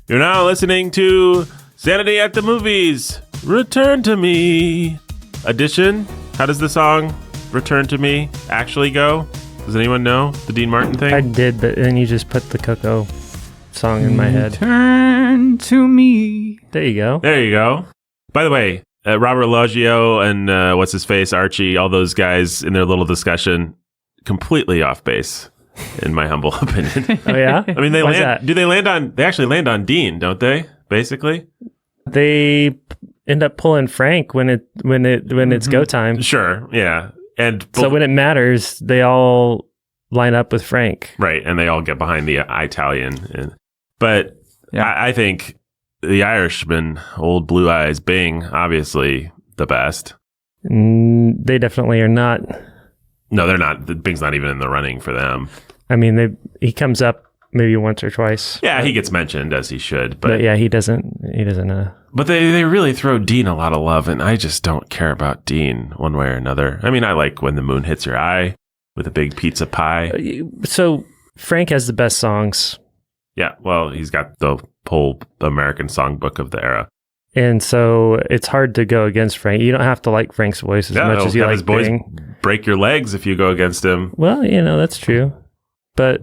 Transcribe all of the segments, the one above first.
You're now listening to Sanity at the Movies, Return to Me edition. How does the song Return to Me actually go? Does anyone know the Dean Martin thing? I did, but then you just put the Coco song in my head. Return to me. There you go. There you go. By the way, Robert Logio and what's his face, Archie, all those guys in their little discussion, completely off base, in my humble opinion. Oh yeah. I mean, they actually land on Dean, don't they? Basically, they end up pulling Frank when it's go time. Sure, yeah, and so when it matters, they all line up with Frank, right? And they all get behind the Italian. But yeah. I think the Irishman, old Blue Eyes Bing, obviously the best. They definitely are not. No, they're not. Bing's not even in the running for them. I mean, he comes up maybe once or twice. Yeah, he gets mentioned as he should, but yeah, he doesn't. But they really throw Dean a lot of love, and I just don't care about Dean one way or another. I mean, I like When the Moon Hits Your Eye with a big pizza pie. So Frank has the best songs. Yeah, well, he's got the whole American songbook of the era. And so it's hard to go against Frank. You don't have to like Frank's voice as much as you like his boys Bing. Break your legs if you go against him. Well, that's true. But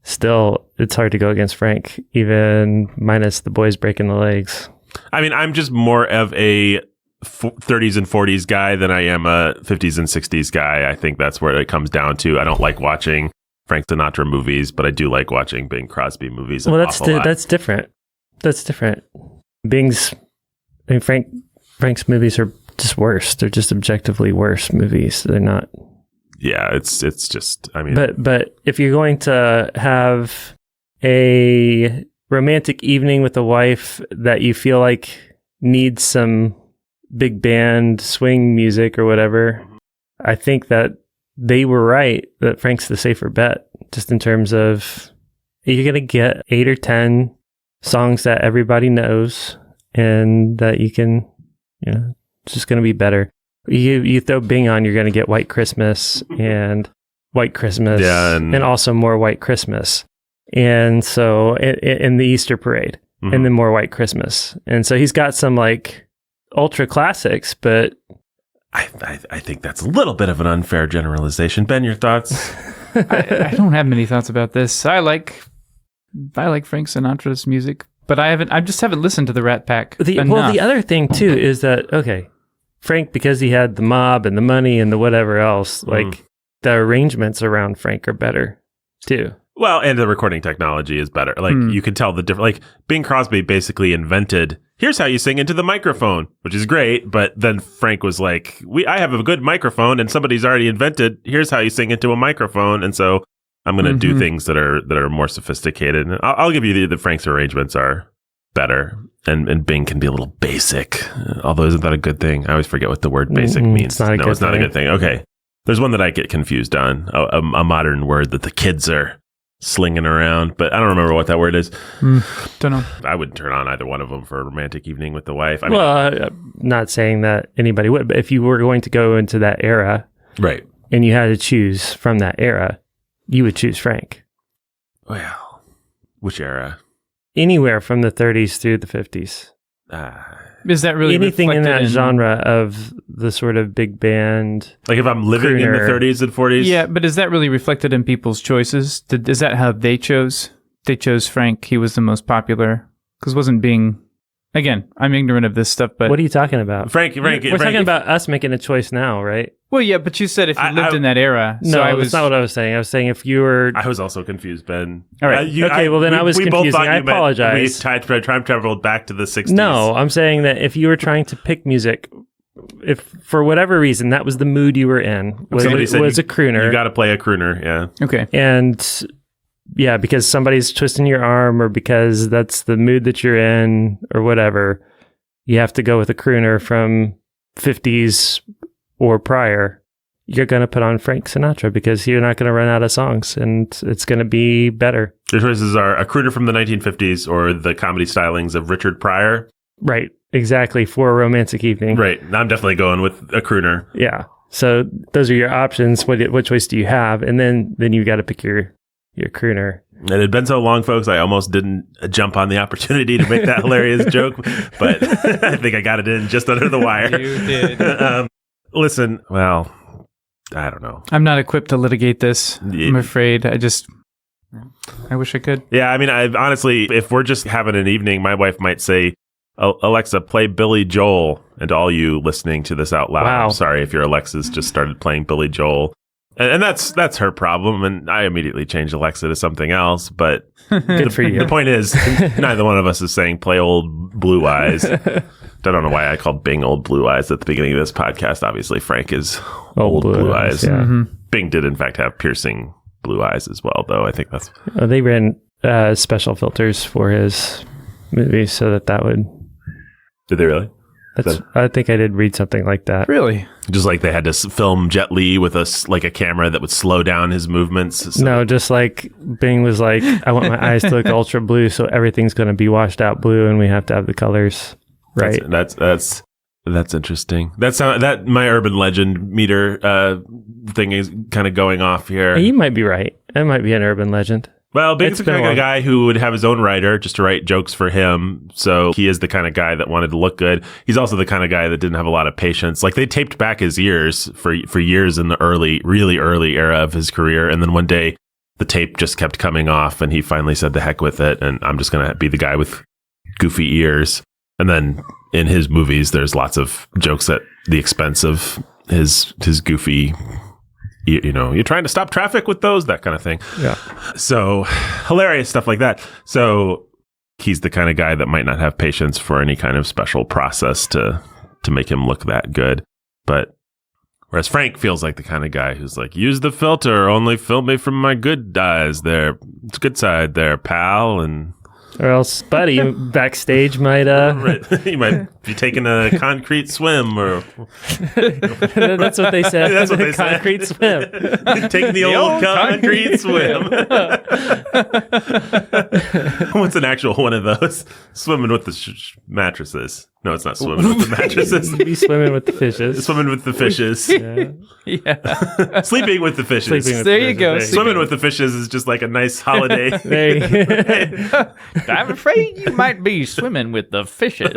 still, it's hard to go against Frank, even minus the boys breaking the legs. I mean, I'm just more of a 30s and 40s guy than I am a 50s and 60s guy. I think that's where it comes down to. I don't like watching Frank Sinatra movies, but I do like watching Bing Crosby movies. Well, that's different. That's different. Frank's movies are just worse. They're just objectively worse movies. They're not. Yeah, it's just. I mean, but if you're going to have a romantic evening with a wife that you feel like needs some big band swing music or whatever, I think that they were right that Frank's the safer bet, just in terms of you're going to get 8 or 10 songs that everybody knows and that you can, it's just going to be better. You throw Bing on, you're going to get White Christmas and and also more White Christmas. And so in the Easter parade, and then more White Christmas. And so he's got some like ultra classics, but I think that's a little bit of an unfair generalization. Ben, your thoughts? I don't have many thoughts about this. I like Frank Sinatra's music, but I just haven't listened to the Rat Pack enough. Well, the other thing too is that, okay, Frank, because he had the mob and the money and the whatever else, like the arrangements around Frank are better too. Well, and the recording technology is better. Like you can tell the difference. Like Bing Crosby basically invented, here's how you sing into the microphone, which is great. But then Frank was like, I have a good microphone and somebody's already invented, here's how you sing into a microphone. And so I'm going to do things that are more sophisticated. And I'll give you the Frank's arrangements are better. And Bing can be a little basic. Although, isn't that a good thing? I always forget what the word basic means. It's not a good thing. Okay. There's one that I get confused on, a modern word that the kids are slinging around, but I don't remember what that word is. Don't know. I wouldn't turn on either one of them for a romantic evening with the wife. I'm not saying that anybody would, but if you were going to go into that era, right, and you had to choose from that era, you would choose Frank. Well, which era? Anywhere from the 30s through the 50s. Is that really anything in that genre of the sort of big band? Like if I'm living in the 30s and 40s? Yeah, but is that really reflected in people's choices? Is that how they chose? They chose Frank. He was the most popular. Because wasn't Bing... Again, I'm ignorant of this stuff, but... What are you talking about? We're talking about us making a choice now, right? Well, yeah, but you said if you lived in that era. No, that's not what I was saying. I was saying if you were... I was also confused, Ben. All right. I was confusing. I apologize. We time traveled back to the 60s. No, I'm saying that if you were trying to pick music, if for whatever reason that was the mood you were in, was a crooner. You got to play a crooner, yeah. Okay. And... yeah, because somebody's twisting your arm or because that's the mood that you're in or whatever, you have to go with a crooner from 50s or prior. You're going to put on Frank Sinatra because you're not going to run out of songs and it's going to be better. Your choices are a crooner from the 1950s or the comedy stylings of Richard Pryor. Right, exactly, for a romantic evening. Right, I'm definitely going with a crooner. Yeah, so those are your options. What choice do you have? And then you got to pick your crooner. It had been so long, folks, I almost didn't jump on the opportunity to make that hilarious joke, but I think I got it in just under the wire. You did. Listen, well, I don't know. I'm not equipped to litigate this. I'm afraid. I wish I could. Yeah, I mean, honestly, if we're just having an evening, my wife might say, Alexa, play Billy Joel. And to all you listening to this out loud, Wow. I'm sorry if your Alexa's just started playing Billy Joel. And that's her problem. And I immediately changed Alexa to something else. But Good for you. the point is, neither one of us is saying play Old Blue Eyes. I don't know why I called Bing Old Blue Eyes at the beginning of this podcast. Obviously, Frank is Old Blue Eyes. Yeah. Mm-hmm. Bing did, in fact, have piercing blue eyes as well, though. I think that's... Oh, they ran special filters for his movie so that would... Did they really? I think I did read something like that. Really? Just like they had to film Jet Li with a camera that would slow down his movements. So. No, just like Bing was like, I want my eyes to look ultra blue, so everything's going to be washed out blue, and we have to have the colors right. That's interesting. That my urban legend meter thing is kind of going off here. You might be right. That might be an urban legend. Well, Bing's It's the been kind a of while. guy who would have his own writer just to write jokes for him. So he is the kind of guy that wanted to look good. He's also the kind of guy that didn't have a lot of patience. Like they taped back his ears for years in the really early era of his career. And then one day the tape just kept coming off and he finally said the heck with it. And I'm just going to be the guy with goofy ears. And then in his movies, there's lots of jokes at the expense of his goofy, you're trying to stop traffic with those, that kind of thing. Yeah. So hilarious stuff like that. So he's the kind of guy that might not have patience for any kind of special process to make him look that good. But whereas Frank feels like the kind of guy who's like, use the filter, only film me from my good eyes there. It's good side there, pal. And Or else Buddy backstage might... he might be taking a concrete swim or... That's what they said. That's what they said. Concrete swim. Taking the old concrete swim. What's an actual one of those? Swimming with the mattresses. No, it's not swimming with the mattresses. Be swimming with the fishes. Swimming with the fishes. Yeah. Sleeping with the fishes. Sleeping with There the you fishes. go. Swimming with the fishes is just like a nice holiday. There you go. I'm afraid you might be swimming with the fishes.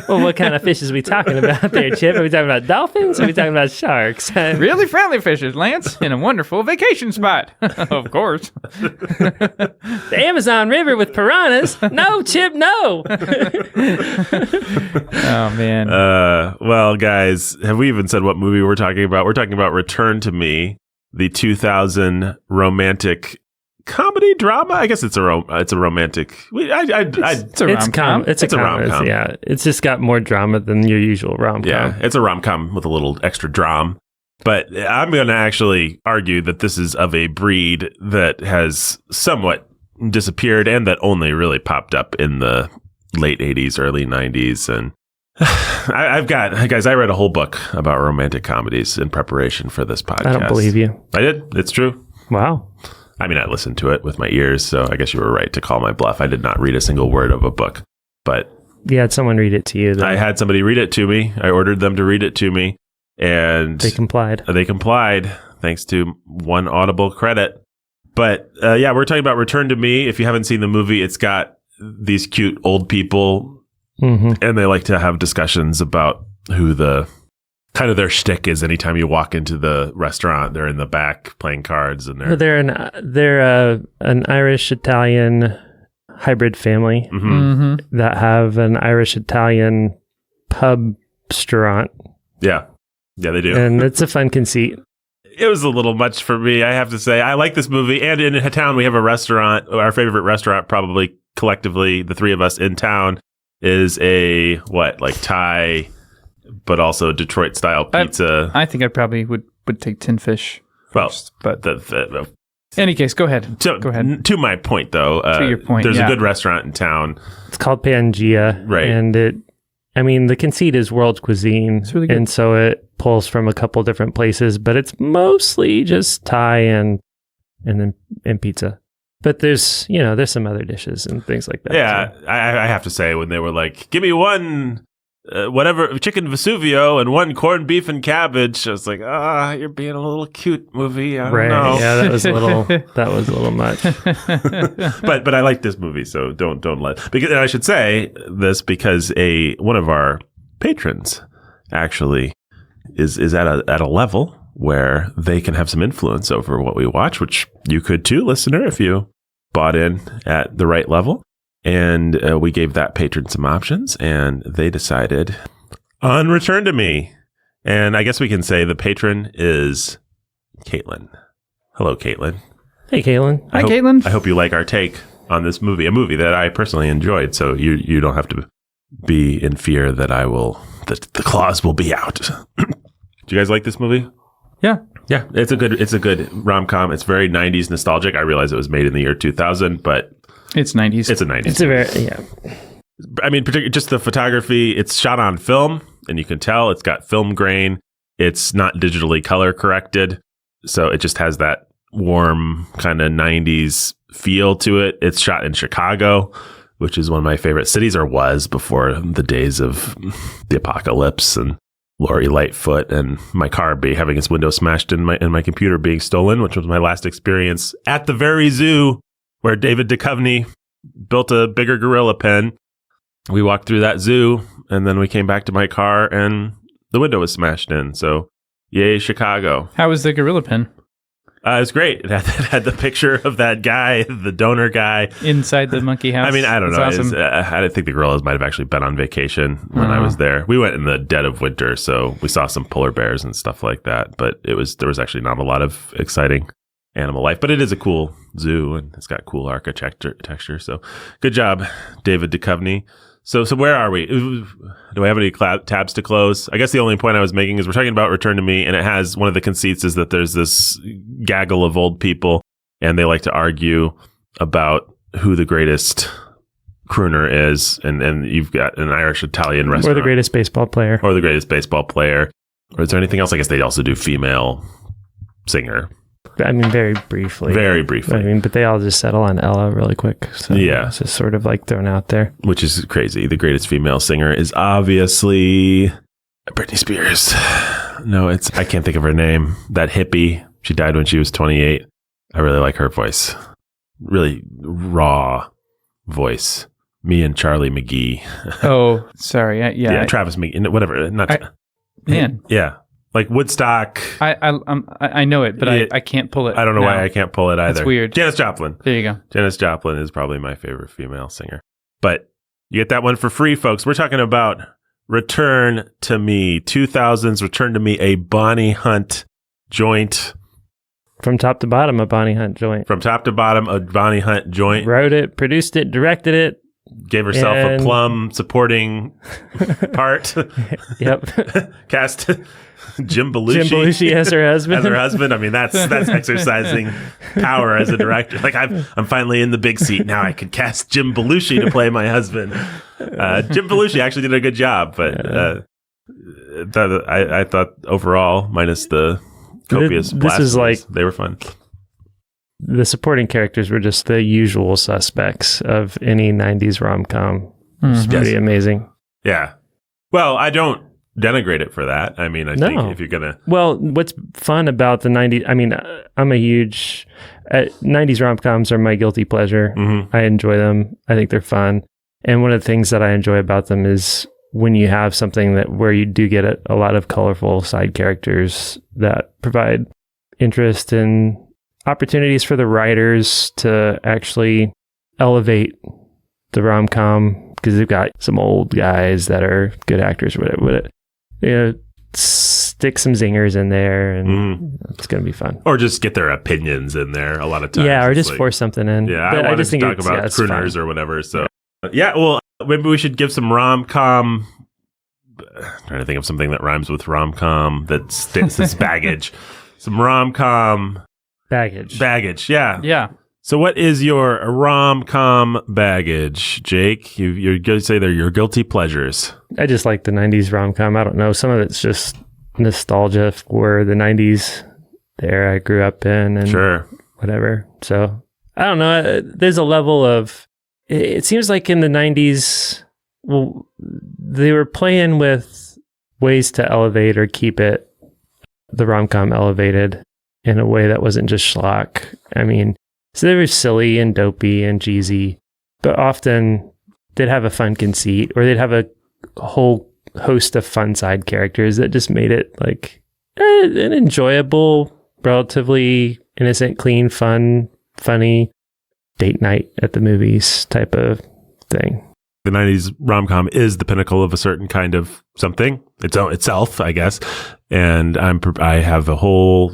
Well, what kind of fishes are we talking about there, Chip? Are we talking about dolphins? Or are we talking about sharks? Really friendly fishes, Lance, in a wonderful vacation spot. Of course. The Amazon River with piranhas? No, Chip, no. Oh, man. Well, guys, have we even said what movie we're talking about? We're talking about Return to Me, the 2000 romantic comedy drama. I guess it's a romantic. It's a rom-com. It's a rom-com. Yeah, it's just got more drama than your usual rom-com. Yeah, it's a rom-com with a little extra drama. But I'm going to actually argue that this is of a breed that has somewhat disappeared and that only really popped up in the late 80s, early 90s. And I read a whole book about romantic comedies in preparation for this podcast. I don't believe you. I did. It's true. Wow. I mean, I listened to it with my ears, so I guess you were right to call my bluff. I did not read a single word of a book, but You had someone read it to you, though. I had somebody read it to me. I ordered them to read it to me, and They complied. They complied, thanks to one Audible credit. But yeah, we're talking about Return to Me. If you haven't seen the movie, it's got these cute old people, and they like to have discussions about who the kind of their shtick is. Anytime you walk into the restaurant, they're in the back playing cards, and They're an Irish-Italian hybrid family that have an Irish-Italian pub restaurant. Yeah, they do. And it's a fun conceit. It was a little much for me, I have to say. I like this movie, and in town we have a restaurant. Our favorite restaurant, probably collectively, the three of us in town, is a Thai, but also Detroit style pizza. I think I probably would take tin fish. Well, first, but in any case, go ahead. Go ahead. To my point, though, to your point, there's a good restaurant in town. It's called Pangea, right? And the conceit is world cuisine, it's really good. And so it pulls from a couple different places, but it's mostly just Thai and pizza. But there's some other dishes and things like that. Yeah, I have to say, when they were like, give me one whatever, chicken Vesuvio and 1 corned beef and cabbage. I was like, you're being a little cute, movie. I don't know. Yeah, that was a little much. but I like this movie, so don't let, because, and I should say this because one of our patrons actually is at a level where they can have some influence over what we watch, which you could too, listener, if you bought in at the right level. And we gave that patron some options, and they decided on Return to Me. And I guess we can say the patron is Caitlin. Hello, Caitlin. Hey, Caitlin. Hi, Caitlin. I hope you like our take on this movie, a movie that I personally enjoyed. So you don't have to be in fear that the claws will be out. Do you guys like this movie? Yeah. Yeah, it's a good rom-com. It's very 90s nostalgic. I realize it was made in the year 2000, but it's 90s. It's a 90s. It's a very, yeah. I mean, particularly just the photography, it's shot on film, and you can tell it's got film grain. It's not digitally color corrected. So it just has that warm kind of 90s feel to it. It's shot in Chicago, which is one of my favorite cities, or was before the days of the apocalypse and Lori Lightfoot and my car having its window smashed and my computer being stolen, which was my last experience at the very zoo where David Duchovny built a bigger gorilla pen. We walked through that zoo, and then we came back to my car, and the window was smashed in. So, yay, Chicago. How was the gorilla pen? It was great. It had the picture of that guy, the donor guy. Inside the monkey house? I mean, I don't know. Awesome. I didn't think the gorillas might have actually been on vacation when I was there. We went in the dead of winter, so we saw some polar bears and stuff like that. But there was actually not a lot of exciting animal life. But it is a cool zoo, and it's got cool architecture. So good job, David Duchovny. So where are we? Do I have any tabs to close? I guess the only point I was making is we're talking about Return to Me, and it has one of the conceits is that there's this gaggle of old people, and they like to argue about who the greatest crooner is, and you've got an Irish-Italian restaurant. Or the greatest baseball player. Or is there anything else? I guess they also do female singer. I mean, very briefly. Very briefly. I mean, but they all just settle on Ella really quick. So yeah. It's just sort of like thrown out there. Which is crazy. The greatest female singer is obviously Britney Spears. No, I can't think of her name. That hippie. She died when she was 28. I really like her voice. Really raw voice. Me and Charlie McGee. Oh, sorry. Yeah. Travis McGee. Whatever. Man. Yeah. Like Woodstock. I know it, but I can't pull it. I don't know why I can't pull it either. That's weird. Janis Joplin. There you go. Janis Joplin is probably my favorite female singer. But you get that one for free, folks. We're talking about Return to Me. 2000's Return to Me, a Bonnie Hunt joint. From top to bottom, a Bonnie Hunt joint. From top to bottom, a Bonnie Hunt joint. Wrote it, produced it, directed it. Gave herself a plum supporting part. Yep. Cast Jim Belushi as her husband. I mean, that's exercising power as a director. Like I'm finally in the big seat now. I could cast Jim Belushi to play my husband. Jim Belushi actually did a good job, but I thought overall, minus the copious blasphemies, they were fun. The supporting characters were just the usual suspects of any 90s rom-com. It's pretty amazing. Yeah. Well, I don't denigrate it for that. I mean, I think if you're going to... Well, what's fun about the 90s... I mean, I'm a huge... 90s rom-coms are my guilty pleasure. I enjoy them. I think they're fun. And one of the things that I enjoy about them is when you have something where you do get a lot of colorful side characters that provide interest and opportunities for the writers to actually elevate the rom-com, because they've got some old guys that are good actors or whatever. Stick some zingers in there, and it's going to be fun. Or just get their opinions in there a lot of times. Yeah, or just force something in. Yeah, I just think talk about crooners or whatever. So, yeah, well, maybe we should give some rom-com. I'm trying to think of something that rhymes with rom-com that's baggage. Some rom-com baggage. Yeah. Yeah. So what is your rom-com baggage, Jake? You're going to say they're your guilty pleasures. I just like the 90s rom-com. I don't know. Some of it's just nostalgia for the 90s there I grew up in and whatever. So I don't know. There's a level of... It seems like in the 90s, well, they were playing with ways to elevate or keep the rom-com elevated in a way that wasn't just schlock. I mean, so they were silly and dopey and cheesy, but often they'd have a fun conceit, or they'd have a whole host of fun side characters that just made it like an enjoyable, relatively innocent, clean, fun, funny date night at the movies type of thing. The 90s rom-com is the pinnacle of a certain kind of something itself, I guess. And I have a whole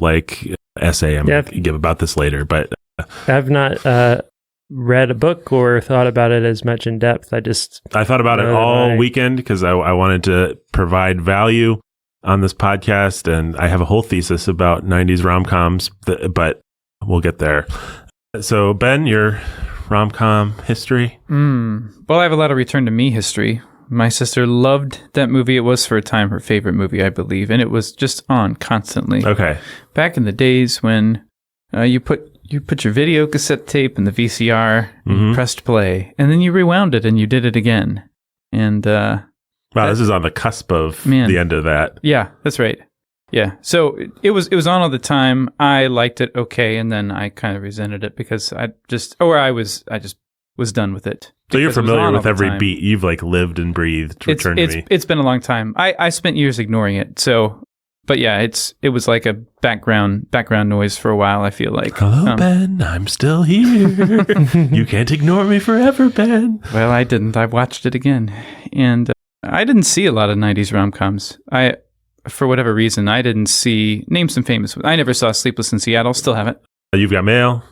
essay I'm going to give about this later, but I've not read a book or thought about it as much in depth. I thought about it all weekend because I wanted to provide value on this podcast, and I have a whole thesis about 90s rom-coms, but we'll get there. So, Ben, your rom-com history? Well, I have a lot of Return to Me history. My sister loved that movie. It was for a time her favorite movie, I believe, and it was just on constantly. Okay. Back in the days when you put your video cassette tape in the VCR, you pressed play, and then you rewound it and you did it again. And wow, this is on the cusp of the end of that. Yeah, that's right. Yeah, so it was on all the time. I liked it okay, and then I kind of resented it because I just was done with it. So you're familiar with every beat. You've lived and breathed Return to Me. It's been a long time. I spent years ignoring it. So, but yeah, it was like a background noise for a while. I feel like. Hello, Ben. I'm still here. You can't ignore me forever, Ben. Well, I didn't. I watched it again, and I didn't see a lot of '90s rom-coms. For whatever reason, I didn't see. Name some famous ones. I never saw Sleepless in Seattle. Still haven't. You've Got Mail.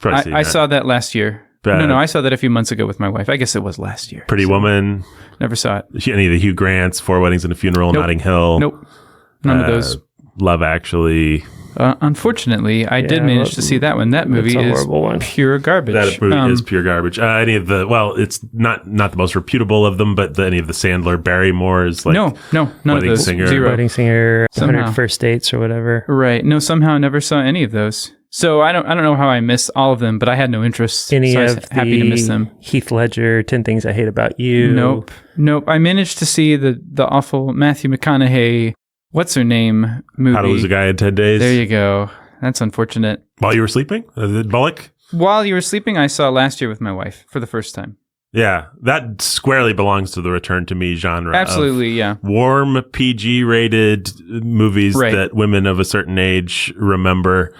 I saw that last year. No, I saw that a few months ago with my wife. I guess it was last year. Pretty Woman. Never saw it. Any of the Hugh Grants, Four Weddings and a Funeral, Notting Hill. Nope. None of those. Love Actually. Unfortunately, I did manage to see that one. That movie is pure garbage. That movie is pure garbage. Any of it's not the most reputable of them, but any of the Sandler, Barrymore's, no, none of those. Zero. Wedding Singer, 100 First Dates or whatever. Right. No, somehow I never saw any of those. So I don't know how I missed all of them, but I had no interest. Any so of I was happy to miss them. Heath Ledger, 10 Things I Hate About You. Nope. I managed to see the awful Matthew McConaughey, what's her name movie. How to Lose a Guy in 10 Days. There you go. That's unfortunate. While you were sleeping? Bullock? While you were sleeping, I saw last year with my wife for the first time. Yeah, that squarely belongs to the Return to Me genre. Absolutely, yeah. Warm, PG-rated movies that women of a certain age remember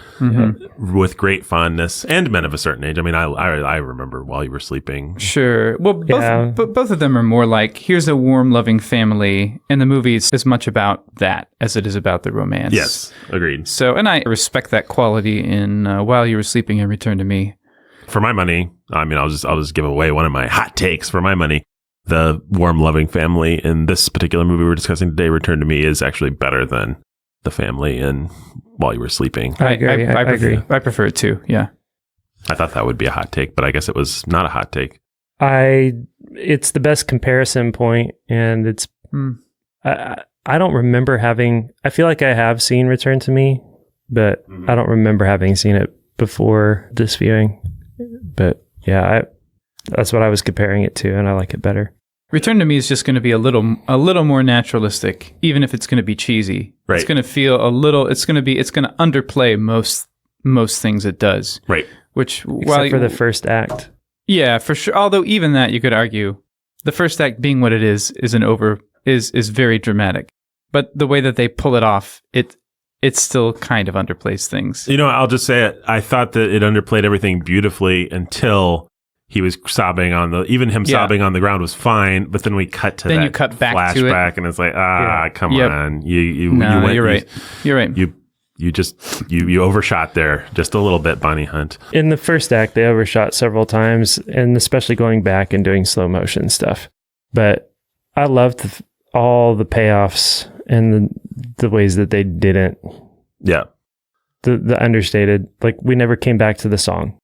with great fondness, and men of a certain age. I mean, I remember While You Were Sleeping. Sure. Well, both of them are more like, here's a warm, loving family, and the movie is as much about that as it is about the romance. Yes, agreed. So, and I respect that quality in While You Were Sleeping and Return to Me. For my money, I mean, I'll just give away one of my hot takes. For my money, the warm, loving family in this particular movie we're discussing today, Return to Me, is actually better than the family in While You Were Sleeping. I agree. I agree. I prefer it too. Yeah. I thought that would be a hot take, but I guess it was not a hot take. It's the best comparison point, and it's. I don't remember having. I feel like I have seen Return to Me, but I don't remember having seen it before this viewing. But yeah, that's what I was comparing it to, and I like it better. Return to Me is just going to be a little more naturalistic, even if it's going to be cheesy. Right. It's going to feel a little. It's going to underplay most things it does. Right. Except for the first act. Yeah, for sure. Although even that, you could argue, the first act being what it is very dramatic. But the way that they pull it off, it still kind of underplays things. You know, I'll just say it. I thought that it underplayed everything beautifully until he was sobbing sobbing on the ground was fine. But then we cut to that flashback, and it's like, come on, you're right. You're right. You overshot there just a little bit, Bonnie Hunt. In the first act, they overshot several times, and especially going back and doing slow motion stuff. But I loved all the payoffs and the ways that they didn't. Yeah. The understated, we never came back to the song.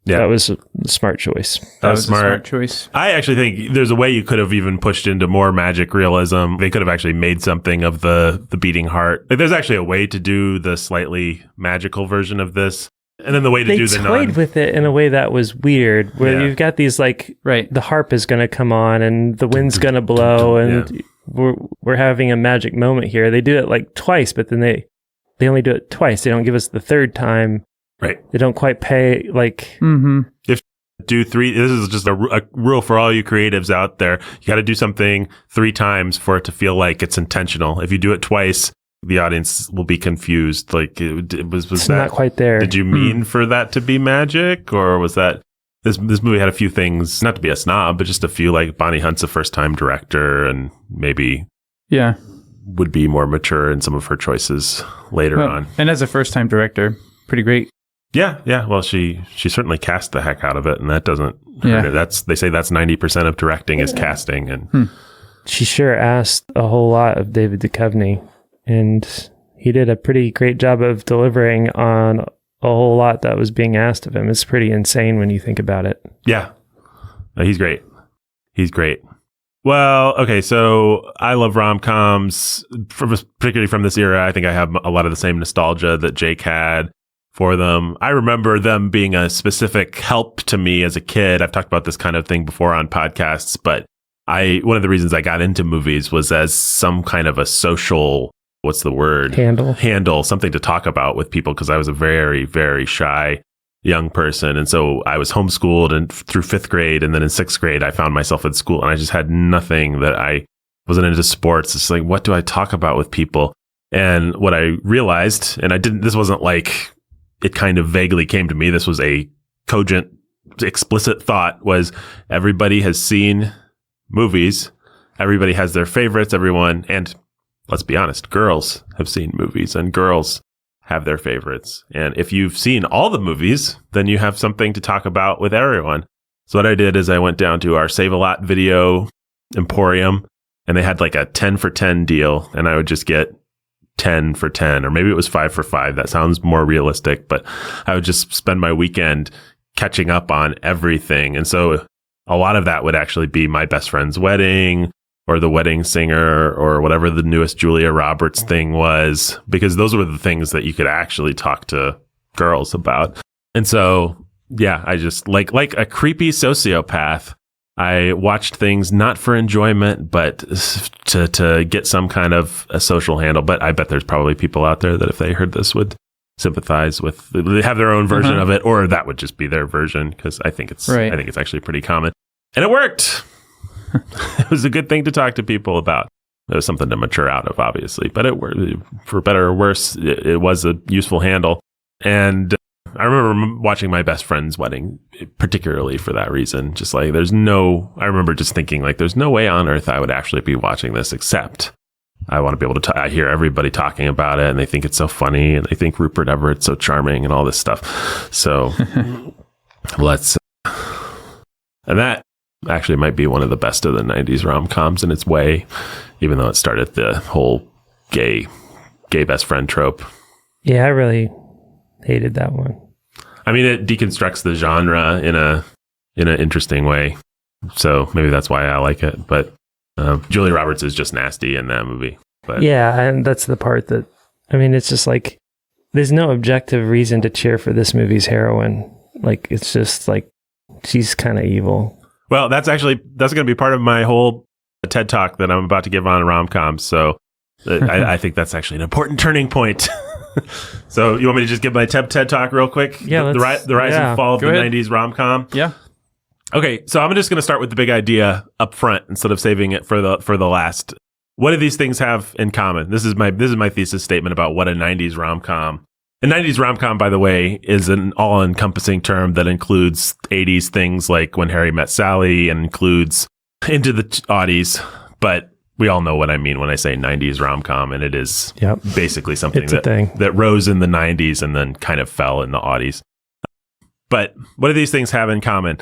Yeah. That was a smart choice. That was a smart choice. I actually think there's a way you could have even pushed into more magic realism. They could have actually made something of the beating heart. There's actually a way to do the slightly magical version of this And then the way to they do the toyed with it in a way that was weird, where you've got these like the harp is going to come on and the wind's going to blow, and we're having a magic moment here. They do it like twice, but then they only do it twice. They don't give us the third time. Right. They don't quite pay like. If do 3, this is just a rule for all you creatives out there. You got to do something 3 times for it to feel like it's intentional. If you do it twice, the audience will be confused. Like, was it's that not quite there? Did you mean for that to be magic, or was that this movie had a few things? Not to be a snob, but just a few. Like Bonnie Hunt's a first-time director, and maybe would be more mature in some of her choices later on. And as a first-time director, pretty great. Yeah. Well, she certainly cast the heck out of it, and that doesn't hurt it. They say that's 90% of directing is casting, and she sure asked a whole lot of David Duchovny. And he did a pretty great job of delivering on a whole lot that was being asked of him. It's pretty insane when you think about it. Yeah. He's great. Well, okay, so I love rom-coms, particularly from this era. I think I have a lot of the same nostalgia that Jake had for them. I remember them being a specific help to me as a kid. I've talked about this kind of thing before on podcasts, but one of the reasons I got into movies was as some kind of a social... what's the word? Handle, something to talk about with people, because I was a very, very shy young person. And so I was homeschooled and through 5th grade. And then in 6th grade, I found myself at school and I just had nothing that I wasn't into sports. It's like, what do I talk about with people? And what I realized, and this wasn't like, it kind of vaguely came to me. This was a cogent, explicit thought, was everybody has seen movies. Everybody has their favorites, and let's be honest, girls have seen movies and girls have their favorites. And if you've seen all the movies, then you have something to talk about with everyone. So what I did is I went down to our Save-A-Lot video emporium, and they had like a 10 for 10 deal, and I would just get 10 for 10, or maybe it was 5 for 5. That sounds more realistic, but I would just spend my weekend catching up on everything. And so a lot of that would actually be My Best Friend's Wedding, or The Wedding Singer, or whatever the newest Julia Roberts thing was, because those were the things that you could actually talk to girls about. And so, yeah, I just like a creepy sociopath, I watched things not for enjoyment, but to get some kind of a social handle. But I bet there's probably people out there that if they heard this would sympathize with, they have their own version of it, or that would just be their version, because I think it's actually pretty common. And it worked. It was a good thing to talk to people about. It was something to mature out of, obviously, but for better or worse, it was a useful handle. And I remember watching My Best Friend's Wedding, particularly for that reason. Just like, I remember just thinking, like, there's no way on earth I would actually be watching this, except I want to be able to I hear everybody talking about it, and they think it's so funny, and they think Rupert Everett's so charming and all this stuff. So and that actually might be one of the best of the 90s rom-coms in its way, even though it started the whole gay best friend trope. Yeah, I really hated that one. I mean, it deconstructs the genre in an interesting way. So maybe that's why I like it. But Julia Roberts is just nasty in that movie. But yeah, and that's the part that, I mean, it's just like, there's no objective reason to cheer for this movie's heroine. Like, it's just like, she's kind of evil. Well, that's going to be part of my whole TED Talk that I'm about to give on rom-coms. So I think that's actually an important turning point. So you want me to just give my TED Talk real quick? Yeah. The rise and fall of the 90s rom-com? Yeah. Okay, so I'm just going to start with the big idea up front instead of saving it for the last. What do these things have in common? This is my thesis statement about what a 90s rom-com. A 90s rom-com, by the way, is an all-encompassing term that includes 80s things like When Harry Met Sally and includes Into the Aughties, but we all know what I mean when I say 90s rom-com, and it is basically something that rose in the 90s and then kind of fell in the aughties. But what do these things have in common?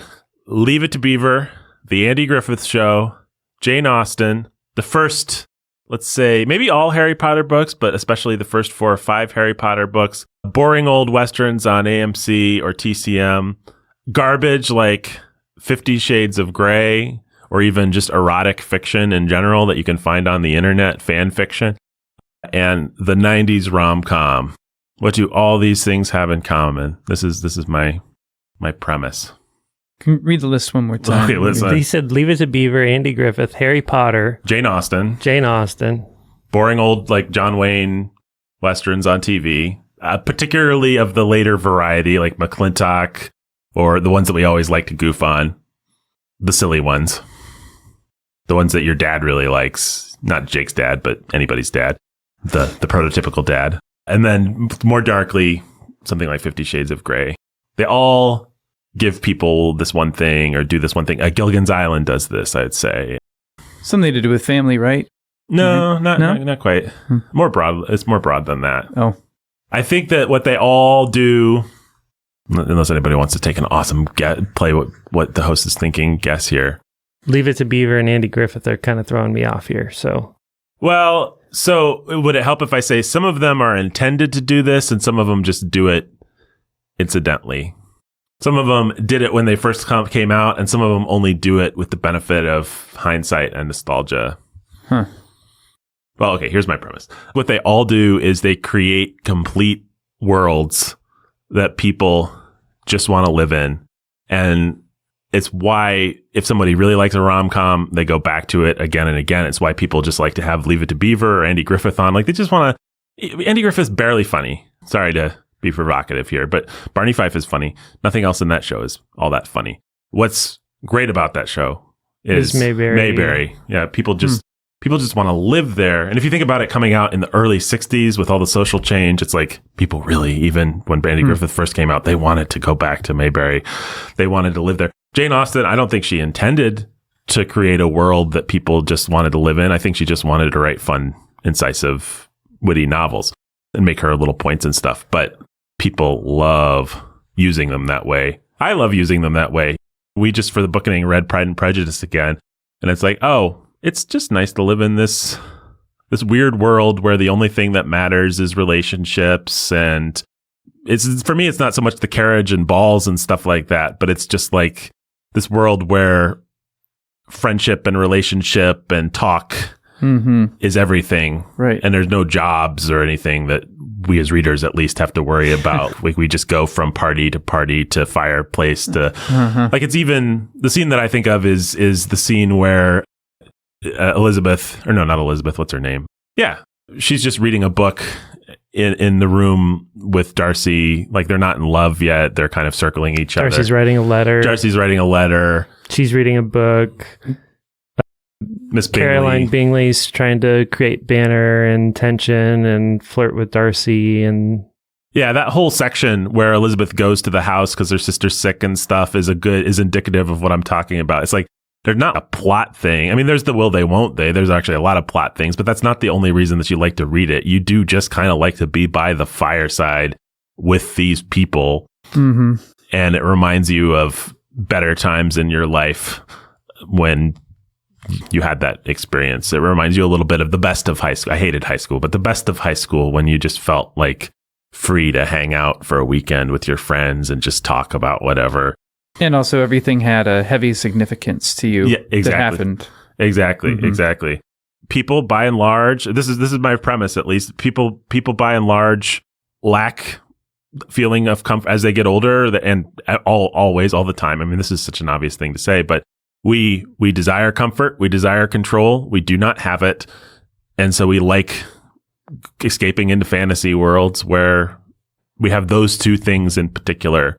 Leave It to Beaver, The Andy Griffith Show, Jane Austen, the first, let's say, maybe all Harry Potter books, but especially the first 4 or 5 Harry Potter books, boring old westerns on AMC or TCM, garbage like 50 Shades of Grey, or even just erotic fiction in general that you can find on the internet, fan fiction, and the 90s rom-com What do all these things have in common? This is my premise. Can you read the list one more time? Okay, listen. He said Leave It to Beaver, Andy Griffith, Harry Potter, Jane Austen, boring old like John Wayne westerns on TV, particularly of the later variety like McClintock or the ones that we always like to goof on, the silly ones, the ones that your dad really likes, not Jake's dad, but anybody's dad, the prototypical dad. And then more darkly, something like 50 Shades of Grey. They all give people this one thing or do this one thing. Gilligan's Island does this, I'd say. Something to do with family, right? No, not quite. More broad. It's more broad than that. Oh. I think that what they all do, unless anybody wants to take an awesome play what the host is thinking, guess here. Leave It to Beaver and Andy Griffith are kind of throwing me off here. So, well, so would it help if I say some of them are intended to do this and some of them just do it incidentally? Some of them did it when they first came out, and some of them only do it with the benefit of hindsight and nostalgia. Huh. Well, okay, here's my premise. What they all do is they create complete worlds that people just want to live in. And it's why if somebody really likes a rom-com, they go back to it again and again. It's why people just like to have Leave It to Beaver or Andy Griffith on. Like, they just want to... Andy Griffith's barely funny. Sorry to be provocative here, but Barney Fife is funny. Nothing else in that show is all that funny. What's great about that show is Mayberry. Yeah, people just want to live there. And if you think about it coming out in the early 60s with all the social change, it's like people really, even when Andy Griffith first came out, they wanted to go back to Mayberry. They wanted to live there. Jane Austen, I don't think she intended to create a world that people just wanted to live in. I think she just wanted to write fun, incisive, witty novels and make her little points and stuff. But people love using them that way. I love using them that way. We just, for the bookening, read Pride and Prejudice again. And it's like, oh, it's just nice to live in this weird world where the only thing that matters is relationships. And it's, for me, it's not so much the carriage and balls and stuff like that, but it's just like this world where friendship and relationship and talk is everything. Right. And there's no jobs or anything that we as readers at least have to worry about. Like, we just go from party to fireplace to like, it's even the scene that I think of is the scene where Elizabeth, or no, not Elizabeth, what's her name? Yeah. She's just reading a book in the room with Darcy. Like, they're not in love yet. They're kind of circling each other. Darcy's writing a letter. She's reading a book. Miss Caroline Bingley's trying to create banter and tension and flirt with Darcy. And yeah, that whole section where Elizabeth goes to the house because her sister's sick and stuff is indicative of what I'm talking about. It's like, they're not a plot thing. I mean, there's the will they, won't they. There's actually a lot of plot things, but that's not the only reason that you like to read it. You do just kind of like to be by the fireside with these people. And it reminds you of better times in your life when you had that experience. It reminds you a little bit of the best of high school. I hated high school, but the best of high school when you just felt like free to hang out for a weekend with your friends and just talk about whatever. And also everything had a heavy significance to you that happened. Exactly. People by and large, this is my premise at least, people by and large lack feeling of comfort as they get older, and always all the time. I mean, this is such an obvious thing to say, but we desire comfort, we desire control, we do not have it. And so we like escaping into fantasy worlds where we have those two things in particular,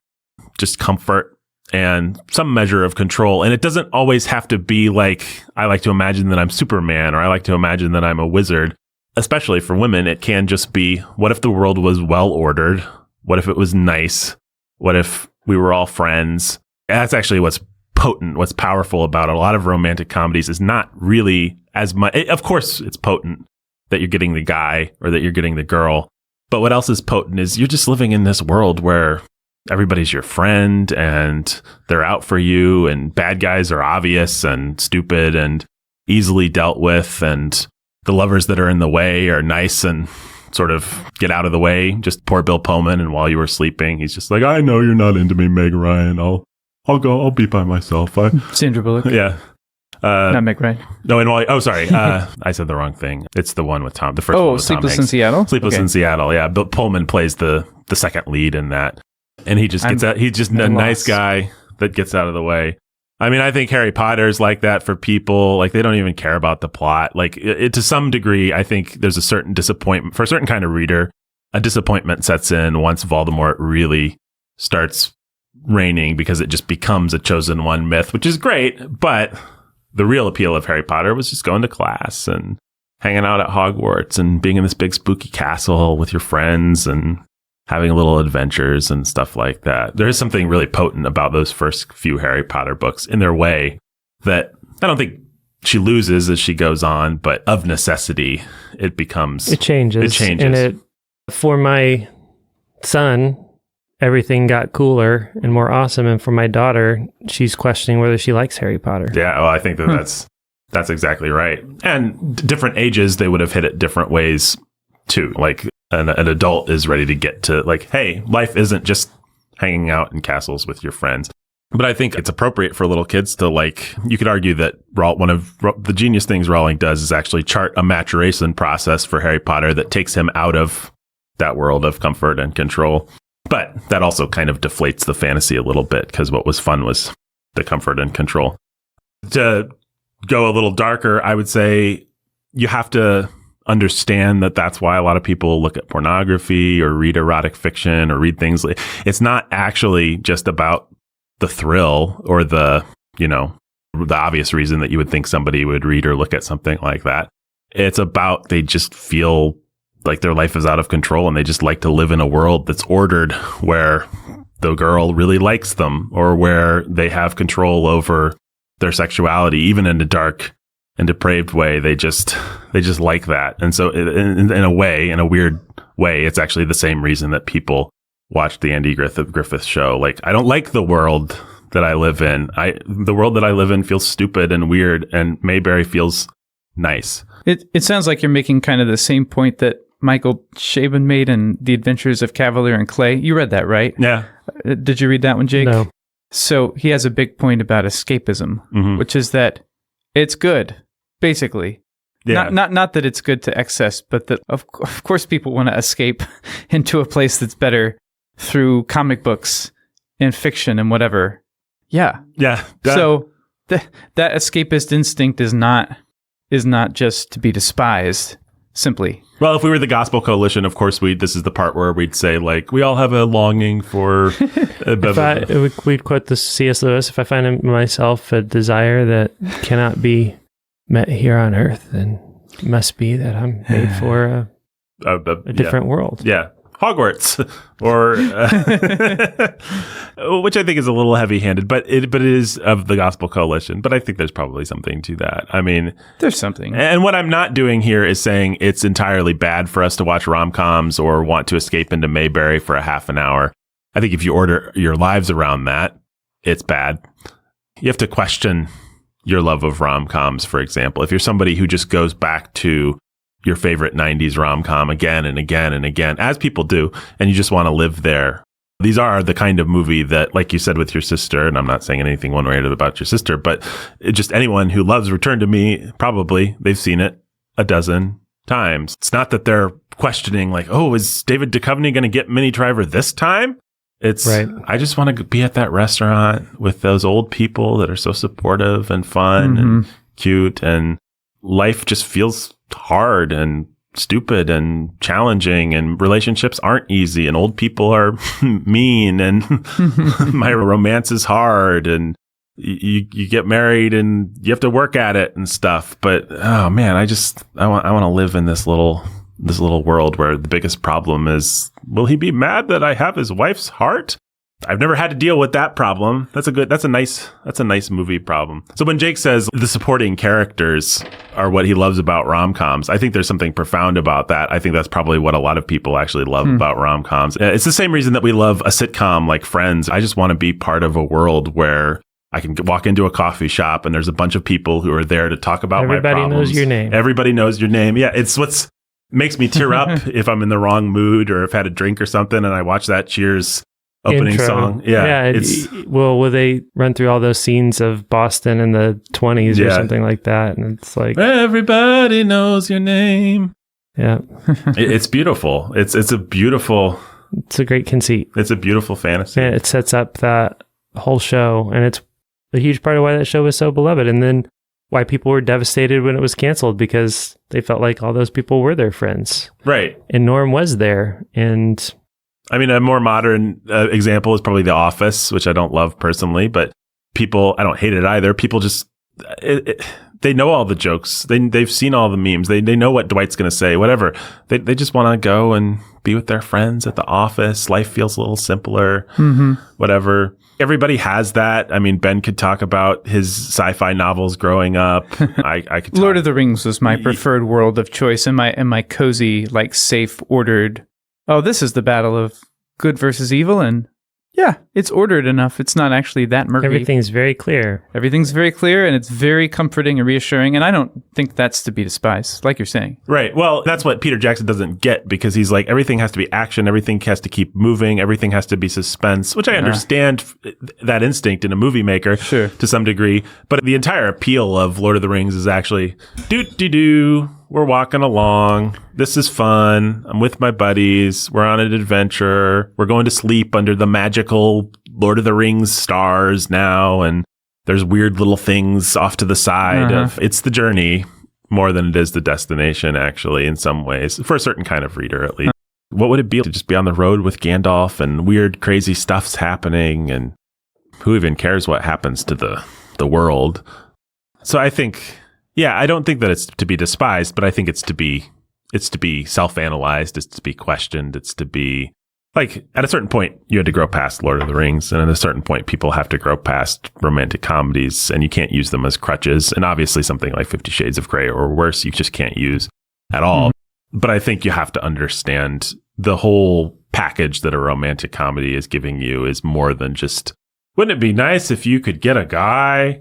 just comfort and some measure of control. And it doesn't always have to be like, I like to imagine that I'm Superman, or I like to imagine that I'm a wizard. Especially for women, it can just be, what if the world was well ordered? What if it was nice? What if we were all friends? That's actually what's potent, what's powerful about a lot of romantic comedies is not really as much. Of course, it's potent that you're getting the guy or that you're getting the girl. But what else is potent is you're just living in this world where everybody's your friend and they're out for you, and bad guys are obvious and stupid and easily dealt with, and the lovers that are in the way are nice and sort of get out of the way. Just poor Bill Pullman, and while you were sleeping, he's just like, I know you're not into me, Meg Ryan. I'll go. I'll be by myself. Sandra Bullock. Yeah. Not Meg Ryan. No, and Wally. Oh, sorry. I said the wrong thing. It's the one with Tom. The first one with Sleepless Tom in Seattle? Sleepless in Seattle, yeah. But Pullman plays the second lead in that. And he just gets out. He's just a nice guy that gets out of the way. I mean, I think Harry Potter's like that for people. Like, they don't even care about the plot. Like, to some degree, I think there's a certain disappointment for a certain kind of reader. A disappointment sets in once Voldemort really starts reigning, because it just becomes a chosen one myth, which is great. But the real appeal of Harry Potter was just going to class and hanging out at Hogwarts and being in this big spooky castle with your friends and having little adventures and stuff like that. There is something really potent about those first few Harry Potter books in their way that I don't think she loses as she goes on, but of necessity, it changes. And for my son, everything got cooler and more awesome. And for my daughter, she's questioning whether she likes Harry Potter. Yeah, well, I think that's exactly right. And different ages, they would have hit it different ways too. Like, an adult is ready to get to, like, hey, life isn't just hanging out in castles with your friends. But I think it's appropriate for little kids to, like, you could argue that one of the genius things Rowling does is actually chart a maturation process for Harry Potter that takes him out of that world of comfort and control. But that also kind of deflates the fantasy a little bit, because what was fun was the comfort and control. To go a little darker, I would say you have to understand that that's why a lot of people look at pornography or read erotic fiction or read things. It's not actually just about the thrill or the obvious reason that you would think somebody would read or look at something like that. It's about, they just feel like their life is out of control and they just like to live in a world that's ordered, where the girl really likes them, or where they have control over their sexuality, even in a dark and depraved way. They just like that. And so in a weird way, it's actually the same reason that people watch the Andy Griffith show. Like, I don't like the world that I live in. The world that I live in feels stupid and weird, and Mayberry feels nice. It sounds like you're making kind of the same point that Michael Chabon made in The Adventures of Cavalier and Clay. You read that, right? Yeah. Did you read that one, Jake? No. So he has a big point about escapism, which is that it's good. Basically, not that it's good to excess, but that of course people want to escape into a place that's better through comic books and fiction and whatever. Yeah. So that escapist instinct is not just to be despised. Simply. Well, if we were the Gospel Coalition, of course, this is the part where we'd say, like, we all have a longing for... we'd quote the C.S. Lewis, if I find in myself a desire that cannot be met here on earth, then it must be that I'm made for a different world. Yeah. Hogwarts, or which I think is a little heavy-handed, but it is of the Gospel Coalition. But I think there's probably something to that. I mean, there's something. And what I'm not doing here is saying it's entirely bad for us to watch rom-coms or want to escape into Mayberry for a half an hour. I think if you order your lives around that, it's bad. You have to question your love of rom-coms, for example. If you're somebody who just goes back to your favorite 90s rom-com again and again and again, as people do, and you just want to live there. These are the kind of movie that, like you said with your sister, and I'm not saying anything one way or the other about your sister, but just anyone who loves Return to Me, probably they've seen it a dozen times. It's not that they're questioning, like, oh, is David Duchovny going to get Minnie Driver this time? It's, right. I just want to be at that restaurant with those old people that are so supportive and fun and cute, and life just feels hard and stupid and challenging, and relationships aren't easy, and old people are mean, and my romance is hard, and you get married and you have to work at it and stuff. But oh man, I want to live in this little world where the biggest problem is, will he be mad that I have his wife's heart? I've never had to deal with that problem. That's a nice movie problem. So when Jake says the supporting characters are what he loves about rom-coms, I think there's something profound about that. I think that's probably what a lot of people actually love about rom-coms. It's the same reason that we love a sitcom like Friends. I just want to be part of a world where I can walk into a coffee shop and there's a bunch of people who are there to talk about my problems. Everybody knows your name. Everybody knows your name. Yeah, it's what's makes me tear up if I'm in the wrong mood or have had a drink or something and I watch that Cheers opening intro. song. Yeah. Will they run through all those scenes of Boston in the 20s or something like that? And it's like, everybody knows your name. Yeah. It's beautiful. It's a beautiful. It's a great conceit. It's a beautiful fantasy. And it sets up that whole show. And it's a huge part of why that show was so beloved. And then why people were devastated when it was canceled, because they felt like all those people were their friends. Right. And Norm was there. And I mean, a more modern example is probably The Office, which I don't love personally, but people, I don't hate it either. People just, they know all the jokes. They've seen all the memes. They know what Dwight's going to say, whatever. They just want to go and be with their friends at the office. Life feels a little simpler, whatever. Everybody has that. I mean, Ben could talk about his sci-fi novels growing up. I could Lord of the Rings was my preferred world of choice, and my cozy, like, safe, ordered. Oh, this is the battle of good versus evil, and yeah, it's ordered enough. It's not actually that murky. everything's very clear. Everything's very clear, and it's very comforting and reassuring, and I don't think that's to be despised, like you're saying. Right. Well, that's what Peter Jackson doesn't get, because he's like, everything has to be action, everything has to keep moving, everything has to be suspense, which I understand that instinct in a movie maker to some degree. But the entire appeal of Lord of the Rings is actually, doo-doo-doo, we're walking along. This is fun. I'm with my buddies. We're on an adventure. We're going to sleep under the magical Lord of the Rings stars now. And there's weird little things off to the side of it's the journey more than it is the destination, actually, in some ways, for a certain kind of reader, at least. What would it be to just be on the road with Gandalf and weird, crazy stuff's happening? And who even cares what happens to the world? So I think, yeah, I don't think that it's to be despised, but I think it's to be self-analyzed, it's to be questioned, it's to be, like, at a certain point, you had to grow past Lord of the Rings, and at a certain point, people have to grow past romantic comedies, and you can't use them as crutches, and obviously something like 50 Shades of Grey or worse, you just can't use at all. But I think you have to understand the whole package that a romantic comedy is giving you is more than just, wouldn't it be nice if you could get a guy?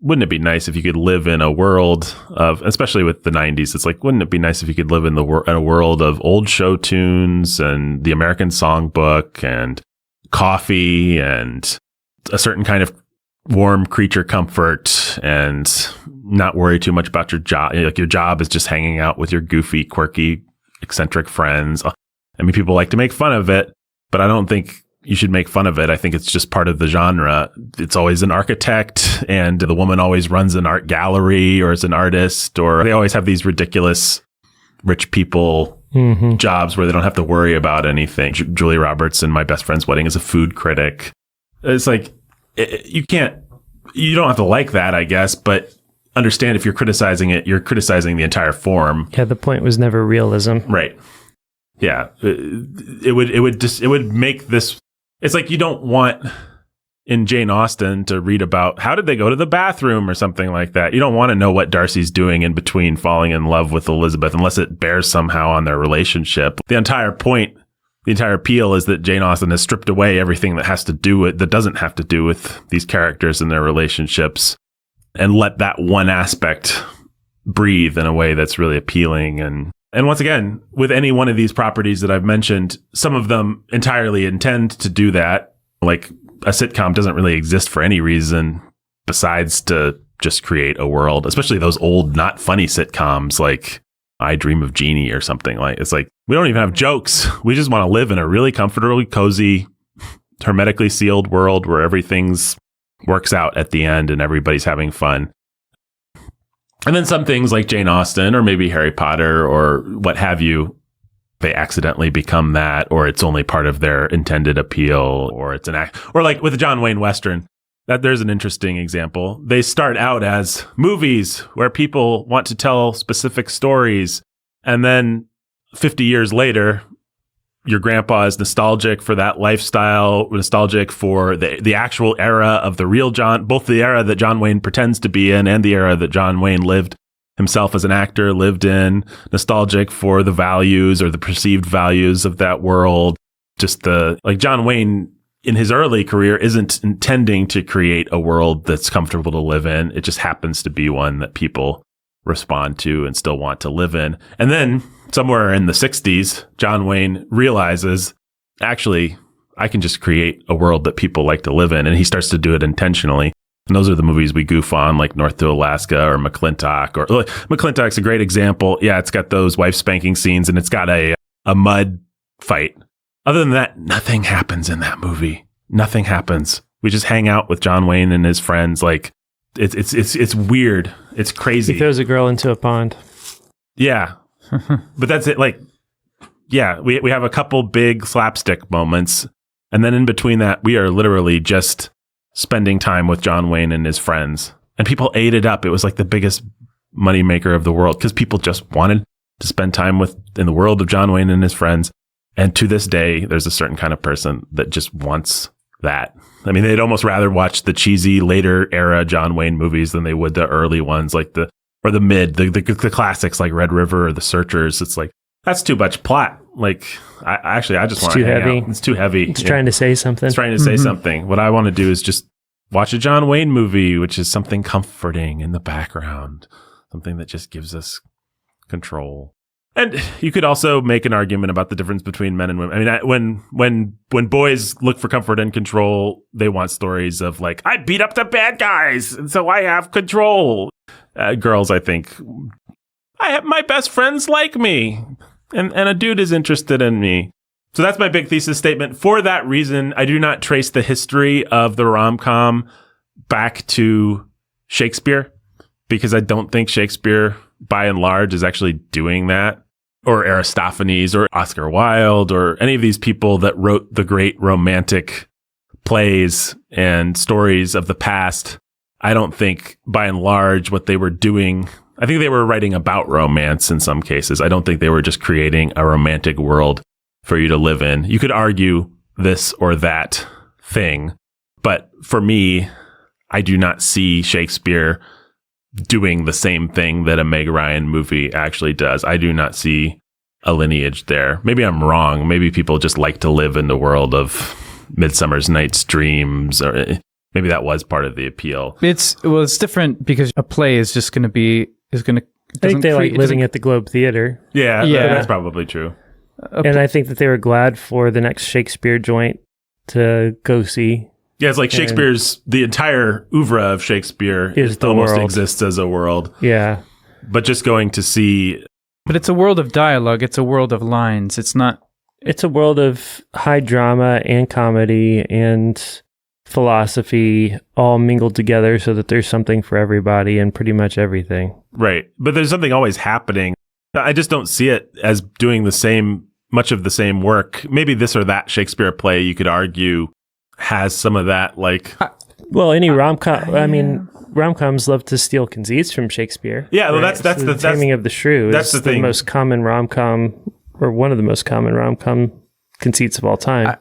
Wouldn't it be nice if you could live in a world of, especially with the 90s, it's like, wouldn't it be nice if you could live in a world of old show tunes and the American Songbook and coffee and a certain kind of warm creature comfort and not worry too much about your job. Like, your job is just hanging out with your goofy, quirky, eccentric friends. I mean, people like to make fun of it, but I don't think you should make fun of it. I think it's just part of the genre. It's always an architect, and the woman always runs an art gallery or is an artist, or they always have these ridiculous rich people jobs where they don't have to worry about anything. Julia Roberts in My Best Friend's Wedding is a food critic. It's like, you don't have to like that, I guess, but understand if you're criticizing it, you're criticizing the entire form. Yeah, the point was never realism. Right. Yeah. It would make this, it's like, you don't want in Jane Austen to read about how did they go to the bathroom or something like that. You don't want to know what Darcy's doing in between falling in love with Elizabeth unless it bears somehow on their relationship. The entire point, the entire appeal is that Jane Austen has stripped away everything that doesn't have to do with these characters and their relationships, and let that one aspect breathe in a way that's really appealing. And once again, with any one of these properties that I've mentioned, some of them entirely intend to do that. Like, a sitcom doesn't really exist for any reason besides to just create a world, especially those old, not funny sitcoms like I Dream of Jeannie or something. Like, it's like, we don't even have jokes. We just want to live in a really comfortably cozy, hermetically sealed world where everything's works out at the end and everybody's having fun. And then some things like Jane Austen or maybe Harry Potter or what have you, they accidentally become that, or it's only part of their intended appeal, or it's an act, or like with the John Wayne Western, that there's an interesting example. They start out as movies where people want to tell specific stories, and then 50 years later, your grandpa is nostalgic for that lifestyle, nostalgic for the actual era of the real John, both the era that John Wayne pretends to be in and the era that John Wayne lived himself as an actor, lived in, nostalgic for the values or the perceived values of that world. Just like John Wayne in his early career isn't intending to create a world that's comfortable to live in. It just happens to be one that people respond to and still want to live in. And then somewhere in the 60s, John Wayne realizes, actually, I can just create a world that people like to live in. And he starts to do it intentionally. And those are the movies we goof on, like North to Alaska or McClintock. Or McClintock's a great example. Yeah, it's got those wife spanking scenes and it's got a mud fight. Other than that, nothing happens in that movie. Nothing happens. We just hang out with John Wayne and his friends. Like it's weird. It's crazy. He throws a girl into a pond. Yeah. But that's it. Like, yeah, we have a couple big slapstick moments. And then in between that, we are literally just spending time with John Wayne and his friends. And people ate it up. It was like the biggest moneymaker of the world because people just wanted to spend time in the world of John Wayne and his friends. And to this day, there's a certain kind of person that just wants that. I mean, they'd almost rather watch the cheesy later era John Wayne movies than they would the early ones, like the classics like Red River or The Searchers. It's like, that's too much plot. Like, I just want to hang out. It's too heavy. It's trying to say something. It's trying to say something. What I want to do is just watch a John Wayne movie, which is something comforting in the background, something that just gives us control. And you could also make an argument about the difference between men and women. I mean, when boys look for comfort and control, they want stories of like, I beat up the bad guys, and so I have control. Girls, I think, I have my best friends like me, and a dude is interested in me. So that's my big thesis statement. For that reason, I do not trace the history of the rom-com back to Shakespeare, because I don't think Shakespeare, by and large, is actually doing that. Or Aristophanes or Oscar Wilde or any of these people that wrote the great romantic plays and stories of the past. I don't think, by and large, what they were doing, I think they were writing about romance in some cases. I don't think they were just creating a romantic world for you to live in. You could argue this or that thing, but for me, I do not see Shakespeare doing the same thing that a Meg Ryan movie actually does. I do not see a lineage there. Maybe I'm wrong. Maybe people just like to live in the world of Midsummer's Night's Dreams, or maybe that was part of the appeal. It's different because a play is just going to be I think they like living at the Globe Theater. Yeah, that's probably true. And I think that they were glad for the next Shakespeare joint to go see. Yeah, it's like Shakespeare's, the entire oeuvre of Shakespeare is almost world. Exists as a world. Yeah. But just going to see... But it's a world of dialogue. It's a world of lines. It's not... It's a world of high drama and comedy and philosophy all mingled together so that there's something for everybody and pretty much everything. Right. But there's something always happening. I just don't see it as doing much of the same work. Maybe this or that Shakespeare play, you could argue, has some of that, like... Well, any rom-com, I mean, rom-coms love to steal conceits from Shakespeare. Yeah, well, right? that's the Taming of the Shrew. That's the thing. Most common rom-com, or one of the most common rom-com conceits of all time.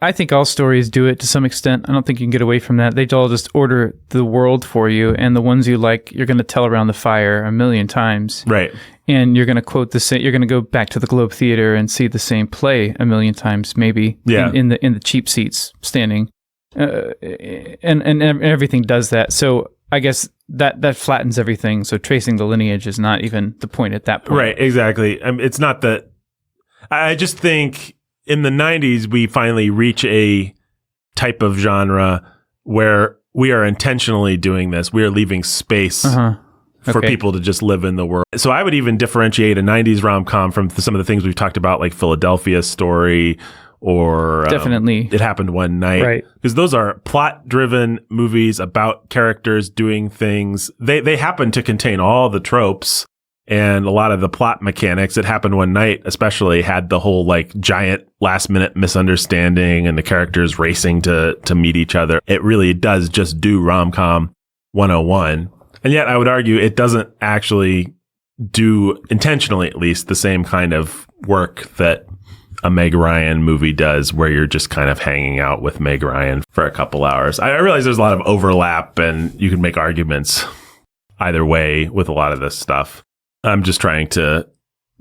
I think all stories do it to some extent. I don't think you can get away from that. They all just order the world for you, and the ones you like, you're going to tell around the fire a million times. Right. And you're going to quote the same. You're going to go back to the Globe Theater and see the same play a million times, maybe. Yeah. In the cheap seats, standing, and everything does that. So I guess that flattens everything. So tracing the lineage is not even the point at that point. Right. Exactly. It's not that. I just think in the 90s we finally reach a type of genre where we are intentionally doing this. We are leaving space. For people to just live in the world. So I would even differentiate a 90s rom-com from some of the things we've talked about, like Philadelphia Story or definitely It Happened One Night. Right. Because those are plot-driven movies about characters doing things. They happen to contain all the tropes and a lot of the plot mechanics. It Happened One Night especially had the whole like giant last-minute misunderstanding and the characters racing to meet each other. It really does just do rom-com 101. And yet I would argue it doesn't actually do, intentionally at least, the same kind of work that a Meg Ryan movie does, where you're just kind of hanging out with Meg Ryan for a couple hours. I realize there's a lot of overlap and you can make arguments either way with a lot of this stuff. I'm just trying to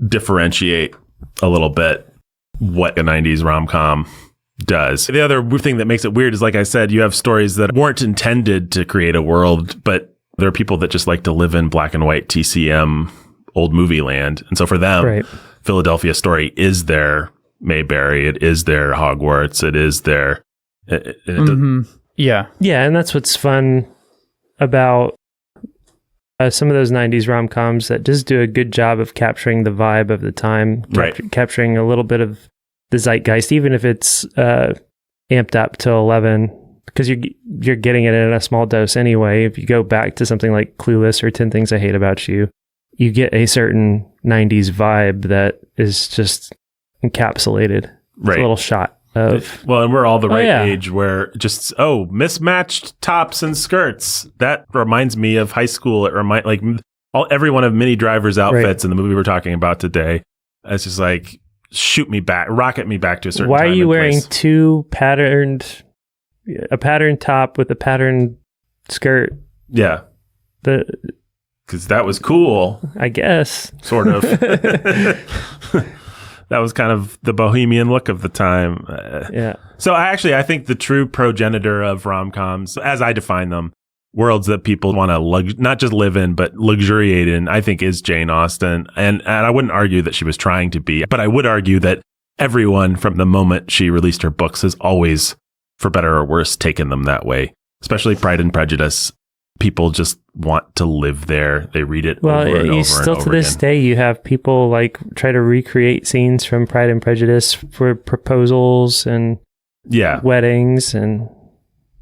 differentiate a little bit what a 90s rom-com does. The other thing that makes it weird is, like I said, you have stories that weren't intended to create a world, but there are people that just like to live in black and white TCM old movie land. And so for them, Right. Philadelphia Story is their Mayberry. It is their Hogwarts. It is their... Yeah. Yeah, and that's what's fun about some of those 90s rom-coms that just do a good job of capturing the vibe of the time, capturing a little bit of the zeitgeist, even if it's amped up to 11, because you're getting it in a small dose anyway. If you go back to something like Clueless or 10 Things I Hate About You, you get a certain 90s vibe that is just encapsulated. It's a little shot of... Well, and we're all the age where just, mismatched tops and skirts. That reminds me of high school. Every one of Minnie Driver's outfits in the movie we're talking about today. It's just like, rocket me back to a certain Why time are you wearing place. a patterned top with a patterned skirt? Yeah. Because that was cool. I guess. Sort of. That was kind of the bohemian look of the time. Yeah. So I think the true progenitor of rom-coms, as I define them, worlds that people want to not just live in, but luxuriate in, I think is Jane Austen. And I wouldn't argue that she was trying to be, but I would argue that everyone from the moment she released her books has always, for better or worse, taken them that way, especially Pride and Prejudice. People just want to live there. They read it over and over and over still to this day, you have people like try to recreate scenes from Pride and Prejudice for proposals and weddings and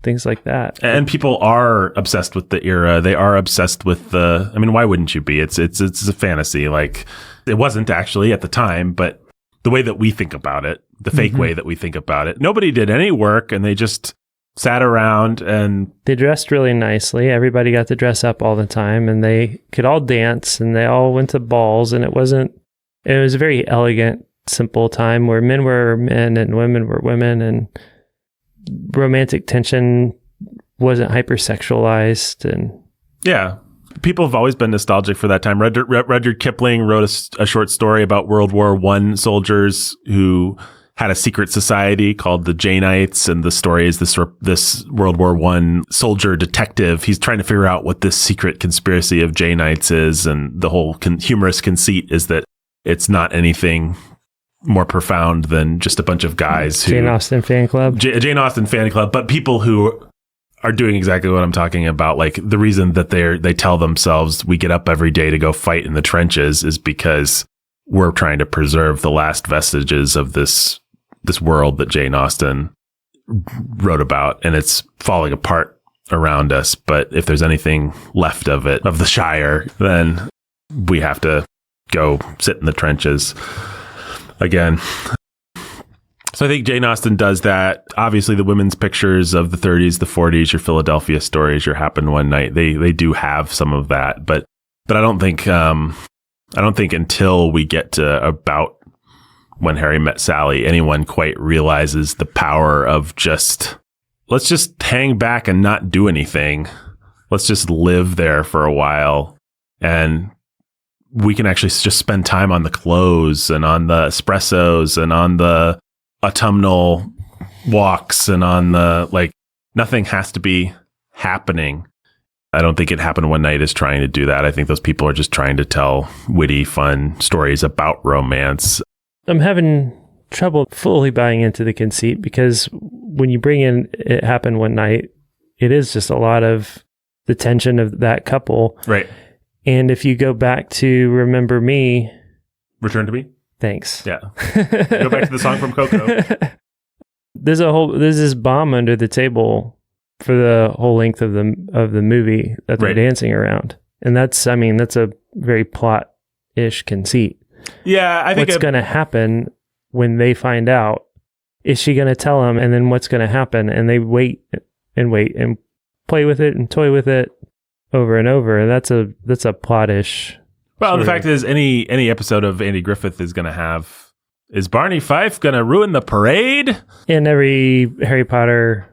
things like that. And people are obsessed with the era. They are obsessed with why wouldn't you be? It's a fantasy. Like, it wasn't actually at the time, but the way that we think about it, the fake way that we think about it, nobody did any work, and they just sat around and they dressed really nicely. Everybody got to dress up all the time, and they could all dance, and they all went to balls, and it was a very elegant, simple time where men were men and women were women, and romantic tension wasn't hypersexualized. And people have always been nostalgic for that time. Rudyard Kipling wrote a short story about World War I soldiers who had a secret society called the Janeites, and the story is this World War I soldier detective. He's trying to figure out what this secret conspiracy of Janeites is, and the whole humorous conceit is that it's not anything more profound than just a bunch of guys Jane Austen fan club. Jane Austen fan club, but people who are doing exactly what I'm talking about. Like, the reason that they tell themselves we get up every day to go fight in the trenches is because we're trying to preserve the last vestiges of this world that Jane Austen wrote about, and it's falling apart around us. But if there's anything left of it, of the Shire, then we have to go sit in the trenches again. So I think Jane Austen does that. Obviously, the women's pictures of the 30s, the 40s, your Philadelphia stories, your Happened One Night, they do have some of that. But I don't think until we get to about When Harry Met Sally, anyone quite realizes the power of let's just hang back and not do anything. Let's just live there for a while, and we can actually just spend time on the clothes and on the espressos and on the autumnal walks and on nothing has to be happening. I don't think It Happened One Night is trying to do that. I think those people are just trying to tell witty, fun stories about romance. I'm having trouble fully buying into the conceit, because when you bring in It Happened One Night, it is just a lot of the tension of that couple. Right. And if you go back to Remember Me... Return to Me? Thanks. Yeah. Go back to the song from Coco. There's this bomb under the table for the whole length of the movie that they're dancing around. And that's a very plot-ish conceit. Yeah, I think what's going to happen when they find out? Is she going to tell him? And then what's going to happen? And they wait and play with it and toy with it over and over. And that's a plot-ish. Well, the fact is, any episode of Andy Griffith is going to have, is Barney Fife going to ruin the parade? And every Harry Potter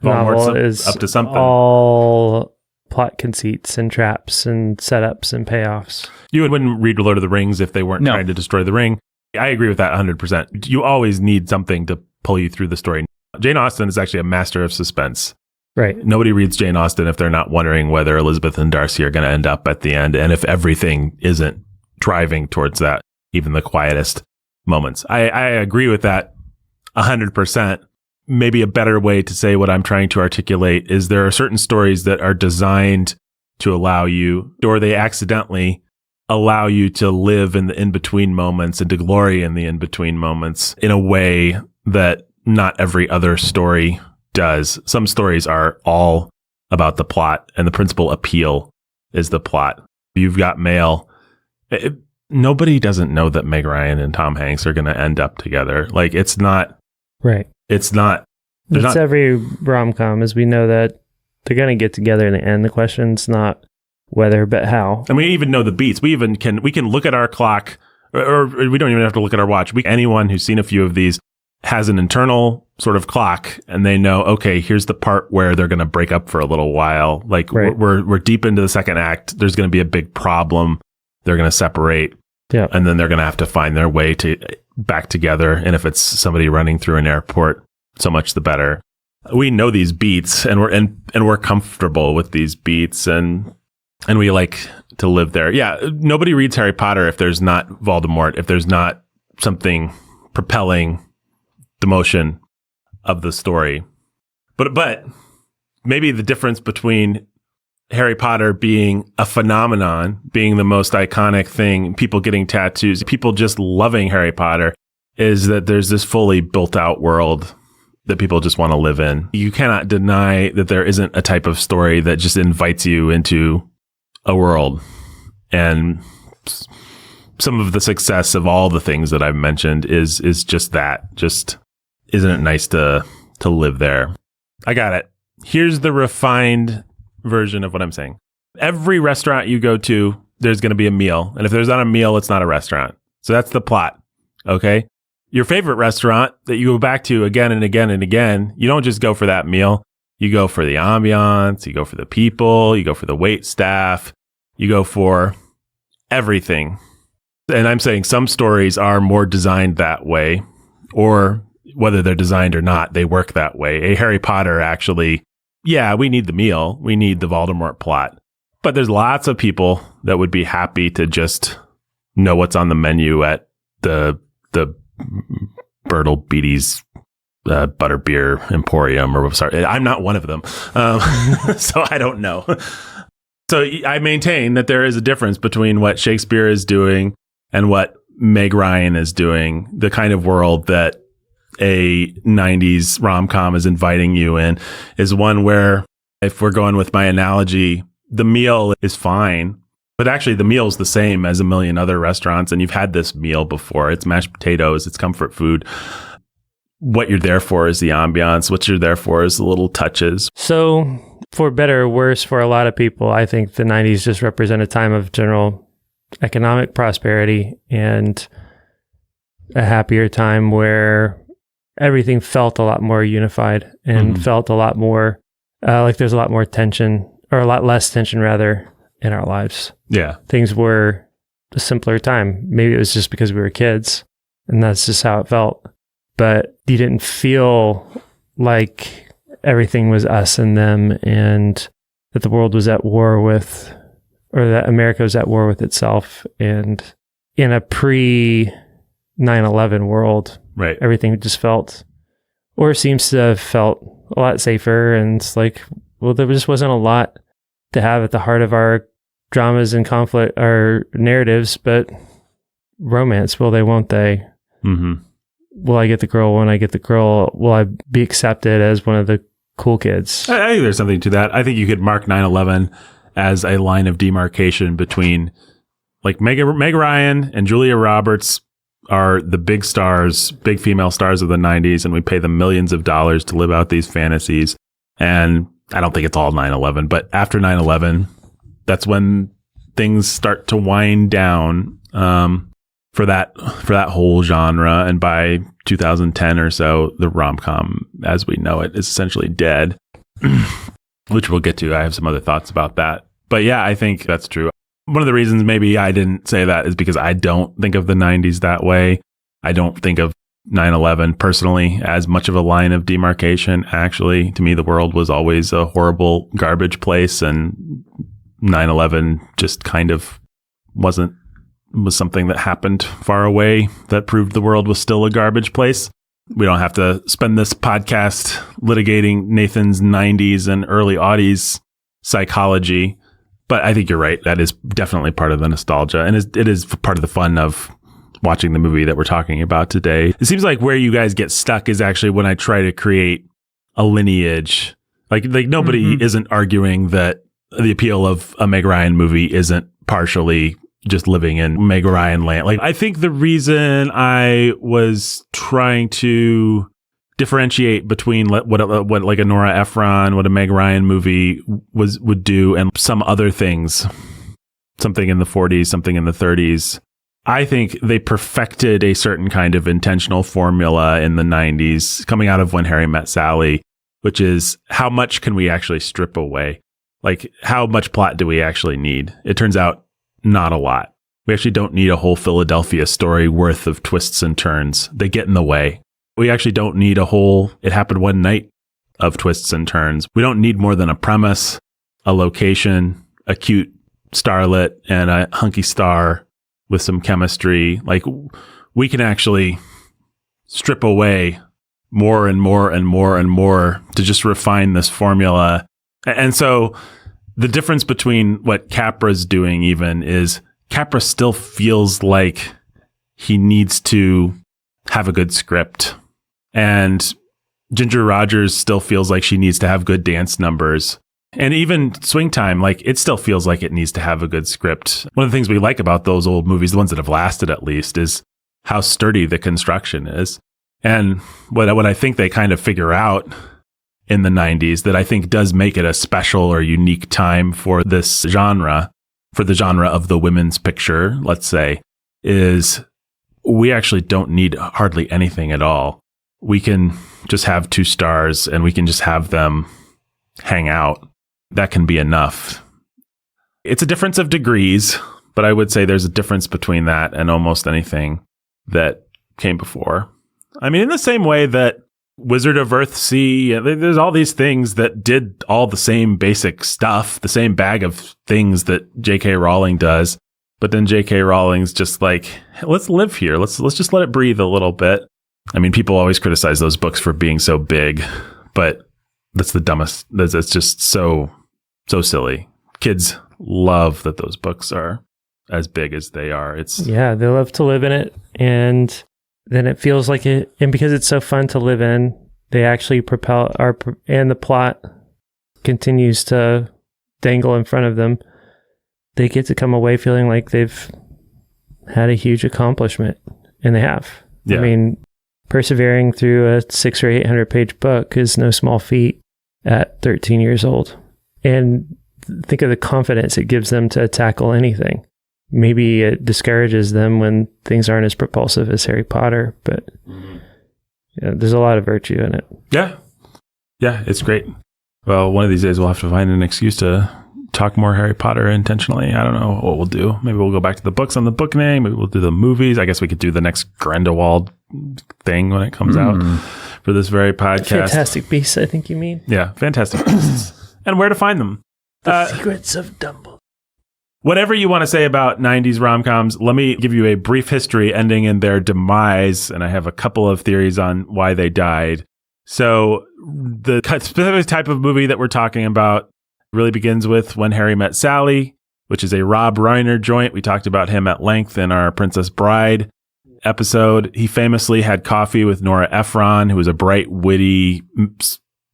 novel is up to something. All plot conceits and traps and setups and payoffs. You wouldn't read Lord of the Rings if they weren't trying to destroy the ring. I agree with that 100%. You always need something to pull you through the story. Jane Austen is actually a master of suspense. Right. Nobody reads Jane Austen if they're not wondering whether Elizabeth and Darcy are going to end up at the end, and if everything isn't driving towards that, even the quietest. moments. I agree with that 100%. Maybe a better way to say what I'm trying to articulate is there are certain stories that are designed to allow you, or they accidentally allow you to live in the in-between moments and to glory in the in-between moments in a way that not every other story does. Some stories are all about the plot, and the principal appeal is the plot. You've Got Mail. Nobody doesn't know that Meg Ryan and Tom Hanks are going to end up together. Like, it's not... Right. It's not... It's every rom-com, as we know that they're going to get together in the end. The question's not whether, but how. And we even know the beats. We can look at our clock, or we don't even have to look at our watch. Anyone who's seen a few of these has an internal sort of clock, and they know, okay, here's the part where they're going to break up for a little while. Like, right. we're deep into the second act. There's going to be a big problem. They're going to separate. Yeah. And then they're going to have to find their way back together. And if it's somebody running through an airport, so much the better. We know these beats, and we're comfortable with these beats, and we like to live there. Yeah, nobody reads Harry Potter if there's not Voldemort, if there's not something propelling the motion of the story. But maybe the difference between Harry Potter being a phenomenon, being the most iconic thing, people getting tattoos, people just loving Harry Potter, is that there's this fully built out world that people just want to live in. You cannot deny that there isn't a type of story that just invites you into a world. And some of the success of all the things that I've mentioned is just that. Just, isn't it nice to live there? I got it. Here's the refined version of what I'm saying. Every restaurant you go to, there's going to be a meal. And if there's not a meal, it's not a restaurant. So that's the plot. Okay. Your favorite restaurant that you go back to again and again and again, you don't just go for that meal. You go for the ambiance, you go for the people, you go for the wait staff, you go for everything. And I'm saying some stories are more designed that way, or whether they're designed or not, they work that way. A Harry Potter actually, yeah, we need the meal. We need the Voldemort plot. But there's lots of people that would be happy to just know what's on the menu at the Bertle Beatty's Butterbeer Emporium, or sorry, I'm not one of them. So I don't know. So I maintain that there is a difference between what Shakespeare is doing and what Meg Ryan is doing. The kind of world that a 90s rom-com is inviting you in is one where, if we're going with my analogy, the meal is fine, but actually the meal is the same as a million other restaurants, and you've had this meal before. It's mashed potatoes, it's comfort food. What you're there for is the ambiance. What you're there for is the little touches. So, for better or worse, for a lot of people, I think the 90s just represent a time of general economic prosperity and a happier time where everything felt a lot more unified and felt a lot more like there's a lot more tension, or a lot less tension rather, in our lives. Yeah. Things were a simpler time. Maybe it was just because we were kids and that's just how it felt. But you didn't feel like everything was us and them, and that the world was at war with, or that America was at war with itself. And in a pre 9/11 world, right, everything just felt, or seems to have felt, a lot safer. And it's like, well, there just wasn't a lot to have at the heart of our dramas and conflict, our narratives, but romance, will they, won't they? Mm-hmm. Will I get the girl when I get the girl? Will I be accepted as one of the cool kids? I think there's something to that. I think you could mark 9/11 as a line of demarcation between, like, Meg Ryan and Julia Roberts are the big stars, big female stars of the 90s, and we pay them millions of dollars to live out these fantasies. And I don't think it's all 9/11, but after 9/11, that's when things start to wind down for that whole genre. And by 2010 or so, the rom-com as we know it is essentially dead, which we'll get to. I have some other thoughts about that. But yeah, I think that's true. One of the reasons maybe I didn't say that is because I don't think of the 90s that way. I don't think of 9/11 personally as much of a line of demarcation. Actually, to me, the world was always a horrible garbage place, and 9/11 just kind of wasn't was something that happened far away that proved the world was still a garbage place. We don't have to spend this podcast litigating Nathan's 90s and early aughties psychology. But I think you're right. That is definitely part of the nostalgia. And it is part of the fun of watching the movie that we're talking about today. It seems like where you guys get stuck is actually when I try to create a lineage. Like nobody isn't arguing that the appeal of a Meg Ryan movie isn't partially just living in Meg Ryan land. Like, I think the reason I was trying to differentiate between what like a Nora Ephron, what a Meg Ryan movie would do, and some other things, something in the 40s, something in the 30s. I think they perfected a certain kind of intentional formula in the 90s, coming out of When Harry Met Sally, which is how much can we actually strip away? Like, how much plot do we actually need? It turns out not a lot. We actually don't need a whole Philadelphia story worth of twists and turns. They get in the way. We actually don't need a whole It Happened One Night of twists and turns. We don't need more than a premise, a location, a cute starlet, and a hunky star with some chemistry. Like, we can actually strip away more and more and more and more to just refine this formula. And so the difference between what Capra's doing even is Capra still feels like he needs to have a good script. And Ginger Rogers still feels like she needs to have good dance numbers. And even Swing Time, like, it still feels like it needs to have a good script. One of the things we like about those old movies, the ones that have lasted at least, is how sturdy the construction is. And what I think they kind of figure out in the 90s that I think does make it a special or unique time for this genre, for the genre of the women's picture, let's say, is we actually don't need hardly anything at all. We can just have two stars and we can just have them hang out. That can be enough. It's a difference of degrees, but I would say there's a difference between that and almost anything that came before. I mean, in the same way that Wizard of Earthsea, there's all these things that did all the same basic stuff, the same bag of things that J.K. Rowling does. But then J.K. Rowling's just like, let's live here. Let's just let it breathe a little bit. I mean, people always criticize those books for being so big, but that's the dumbest. That's just so silly. Kids love that those books are as big as they are. Yeah, they love to live in it. And then it feels like it, and because it's so fun to live in, they actually and the plot continues to dangle in front of them. They get to come away feeling like they've had a huge accomplishment, and they have. Yeah. I mean, persevering through a 600 or 800 page book is no small feat at 13 years old. And think of the confidence it gives them to tackle anything. Maybe it discourages them when things aren't as propulsive as Harry Potter, but yeah, there's a lot of virtue in it. Yeah. Yeah, it's great. Well, one of these days we'll have to find an excuse to talk more Harry Potter intentionally. I don't know what we'll do. Maybe we'll go back to the books on the book name. Maybe we'll do the movies. I guess we could do the next Grindelwald thing when it comes out for this very podcast. Fantastic Beasts, I think you mean. Yeah, Fantastic Beasts. And where to find them. The Secrets of Dumbledore. Whatever you want to say about 90s rom-coms, let me give you a brief history ending in their demise, and I have a couple of theories on why they died. So the specific type of movie that we're talking about really begins with When Harry Met Sally, which is a Rob Reiner joint. We talked about him at length in our Princess Bride episode. He famously had coffee with Nora Ephron, who was a bright, witty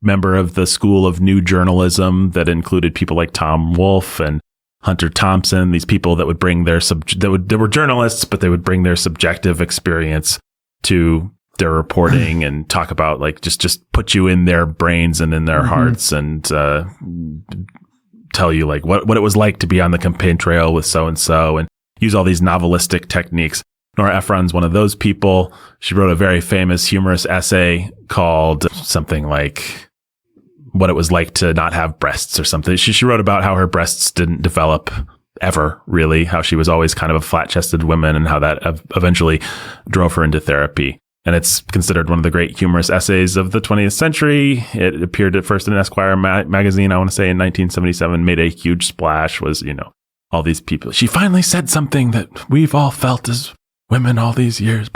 member of the school of new journalism that included people like Tom Wolfe and Hunter Thompson, these people that would bring their they were journalists, but they would bring their subjective experience to their reporting and talk about, like, just put you in their brains and in their hearts and tell you, like, what it was like to be on the campaign trail with so-and-so and use all these novelistic techniques. Nora Ephron's one of those people. She wrote a very famous humorous essay called something like What It Was Like to Not Have Breasts or something. She wrote about how her breasts didn't develop ever, really, how she was always kind of a flat-chested woman and how that eventually drove her into therapy. And it's considered one of the great humorous essays of the 20th century. It appeared at first in Esquire magazine, I want to say in 1977, made a huge splash, was, all these people. She finally said something that we've all felt as women all these years,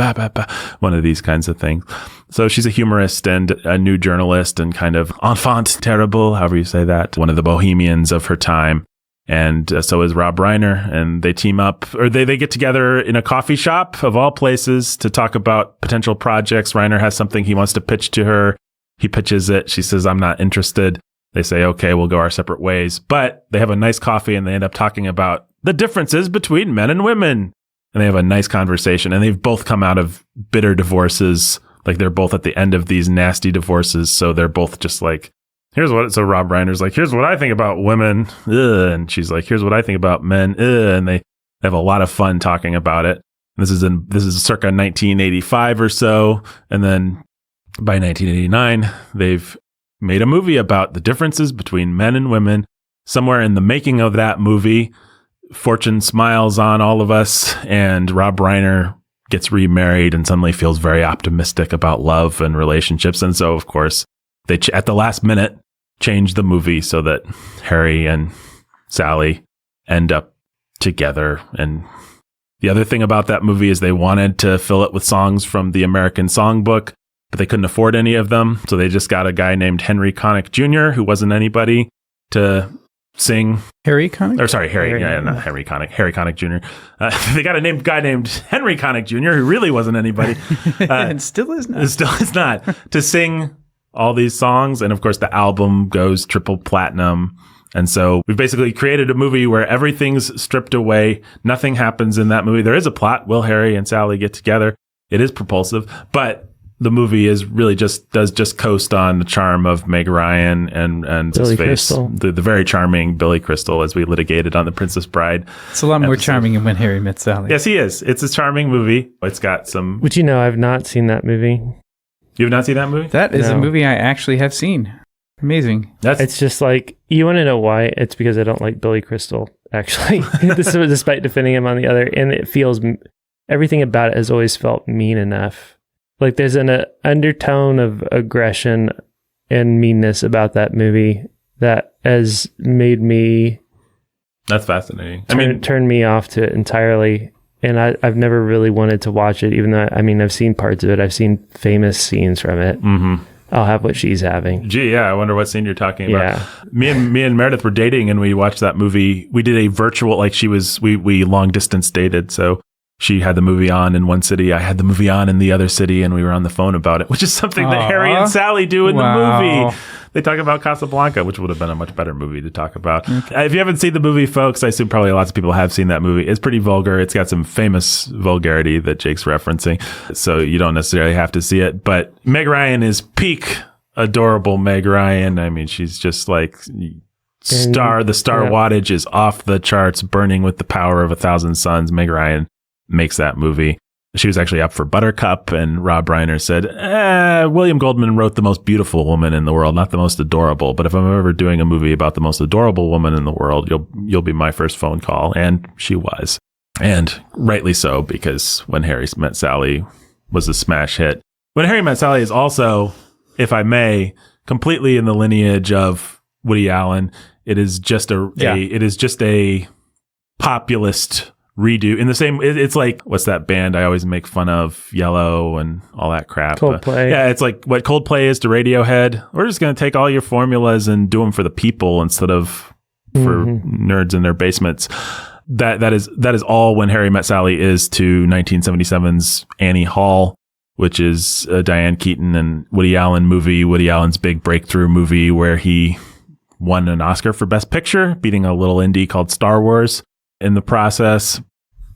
one of these kinds of things. So she's a humorist and a new journalist and kind of enfant terrible, however you say that, one of the bohemians of her time. And so is Rob Reiner, and they team up, or they get together in a coffee shop of all places to talk about potential projects. Reiner has something he wants to pitch to her. He pitches it. She says, I'm not interested. They say, okay, we'll go our separate ways. But they have a nice coffee and they end up talking about the differences between men and women. And they have a nice conversation, and they've both come out of bitter divorces. Like they're both at the end of these nasty divorces. So they're both just like, so Rob Reiner's like, here's what I think about women. Ugh. And she's like, here's what I think about men. Ugh. And they have a lot of fun talking about it. This is circa 1985 or so. And then by 1989, they've made a movie about the differences between men and women. Somewhere in the making of that movie, fortune smiles on all of us, and Rob Reiner gets remarried and suddenly feels very optimistic about love and relationships. And so, of course, they at the last minute change the movie so that Harry and Sally end up together. And the other thing about that movie is they wanted to fill it with songs from the American Songbook, but they couldn't afford any of them. So they just got a guy named Henry Connick Jr., who wasn't anybody, to sing. Harry Connick? Or sorry, Harry. Yeah, not Henry Connick. Harry Connick Jr. They got a guy named Henry Connick Jr., who really wasn't anybody. And still is not. Still is not. To sing all these songs. And of course, the album goes triple platinum. And so we've basically created a movie where everything's stripped away. Nothing happens in that movie. There is a plot. Will Harry and Sally get together? It is propulsive, but the movie does just coast on the charm of Meg Ryan and Billy his face, Crystal. the very charming Billy Crystal, as we litigated on The Princess Bride. It's a lot more charming than When Harry Met Sally. Yes, he is. It's a charming movie. It's got some. Which, I've not seen that movie. You have not seen that movie? That is a movie I actually have seen. Amazing. It's just like, you want to know why? It's because I don't like Billy Crystal, actually. This is despite defending him on the other, and it feels, everything about it has always felt mean enough. Like there's an undertone of aggression and meanness about that movie that has made me. That's fascinating. Turn me off to it entirely. And I've never really wanted to watch it, even though, I've seen parts of it. I've seen famous scenes from it. Mm-hmm. I'll have what she's having. Gee, yeah. I wonder what scene you're talking about. Yeah. Me and Meredith were dating, and we watched that movie. We did a virtual, we long distance dated. So she had the movie on in one city. I had the movie on in the other city, and we were on the phone about it, which is something that Harry and Sally do in the movie. They talk about Casablanca, which would have been a much better movie to talk about. Okay. If you haven't seen the movie, folks, I assume probably lots of people have seen that movie. It's pretty vulgar. It's got some famous vulgarity that Jake's referencing, so you don't necessarily have to see it. But Meg Ryan is peak adorable Meg Ryan. She's just like the star wattage is off the charts, burning with the power of 1,000 suns. Meg Ryan makes that movie. She was actually up for Buttercup, and Rob Reiner said, William Goldman wrote the most beautiful woman in the world, not the most adorable. But if I'm ever doing a movie about the most adorable woman in the world, you'll be my first phone call. And she was. And rightly so, because When Harry Met Sally was a smash hit. When Harry Met Sally is also, if I may, completely in the lineage of Woody Allen. It is just a populist redo in the same. It's like, what's that band I always make fun of? Yellow and all that crap. Coldplay. Yeah, it's like what Coldplay is to Radiohead. We're just going to take all your formulas and do them for the people instead of for nerds in their basements. That is all When Harry Met Sally is to 1977's Annie Hall, which is a Diane Keaton and Woody Allen movie. Woody Allen's big breakthrough movie where he won an Oscar for Best Picture, beating a little indie called Star Wars in the process,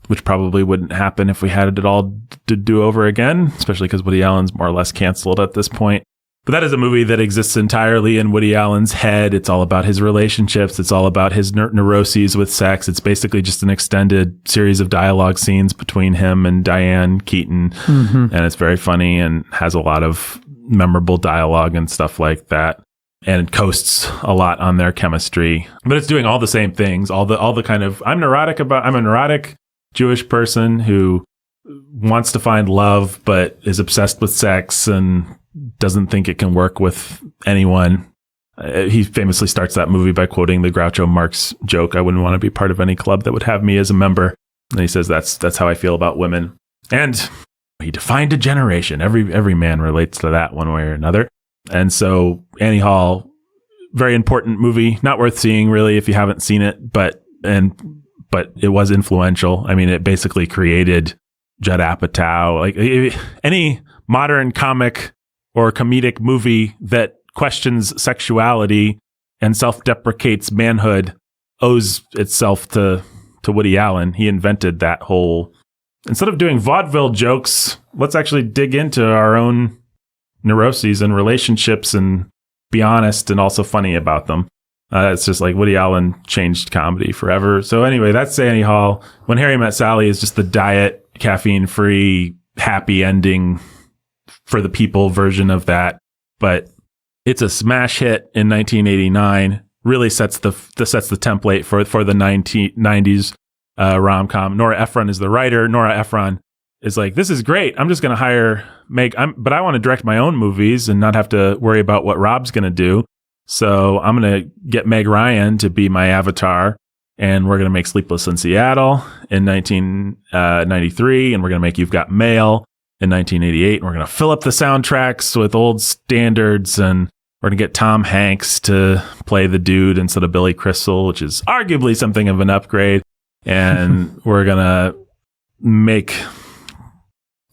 which probably wouldn't happen if we had it all to do over again, especially because Woody Allen's more or less canceled at this point. But that is a movie that exists entirely in Woody Allen's head. It's all about his relationships. It's all about his neuroses with sex. It's basically just an extended series of dialogue scenes between him and Diane Keaton. And it's very funny and has a lot of memorable dialogue and stuff like that. And it coasts a lot on their chemistry, but it's doing all the same things. All the kind of, I'm a neurotic Jewish person who wants to find love, but is obsessed with sex and doesn't think it can work with anyone. He famously starts that movie by quoting the Groucho Marx joke, "I wouldn't want to be part of any club that would have me as a member." And he says, that's how I feel about women. And he defined a generation. Every man relates to that one way or another. And so Annie Hall, very important movie, not worth seeing really if you haven't seen it, but it was influential. I mean, it basically created Judd Apatow. Like any modern comic or comedic movie that questions sexuality and self-deprecates manhood owes itself to Woody Allen. He invented that whole, instead of doing vaudeville jokes, let's actually dig into our own neuroses and relationships and be honest and also funny about them. It's just like Woody Allen changed comedy forever. So anyway, that's Annie Hall. When Harry Met Sally is just the diet, caffeine-free, happy ending for the people version of that. But it's a smash hit in 1989. Really sets the template for the 90s rom-com. Nora Ephron is the writer. Nora Ephron is like, this is great. I'm just going to hire Meg, but I want to direct my own movies and not have to worry about what Rob's going to do. So I'm going to get Meg Ryan to be my avatar, and we're going to make Sleepless in Seattle in 1993, and we're going to make You've Got Mail in 1988, and we're going to fill up the soundtracks with old standards, and we're going to get Tom Hanks to play the dude instead of Billy Crystal, which is arguably something of an upgrade. And we're going to make,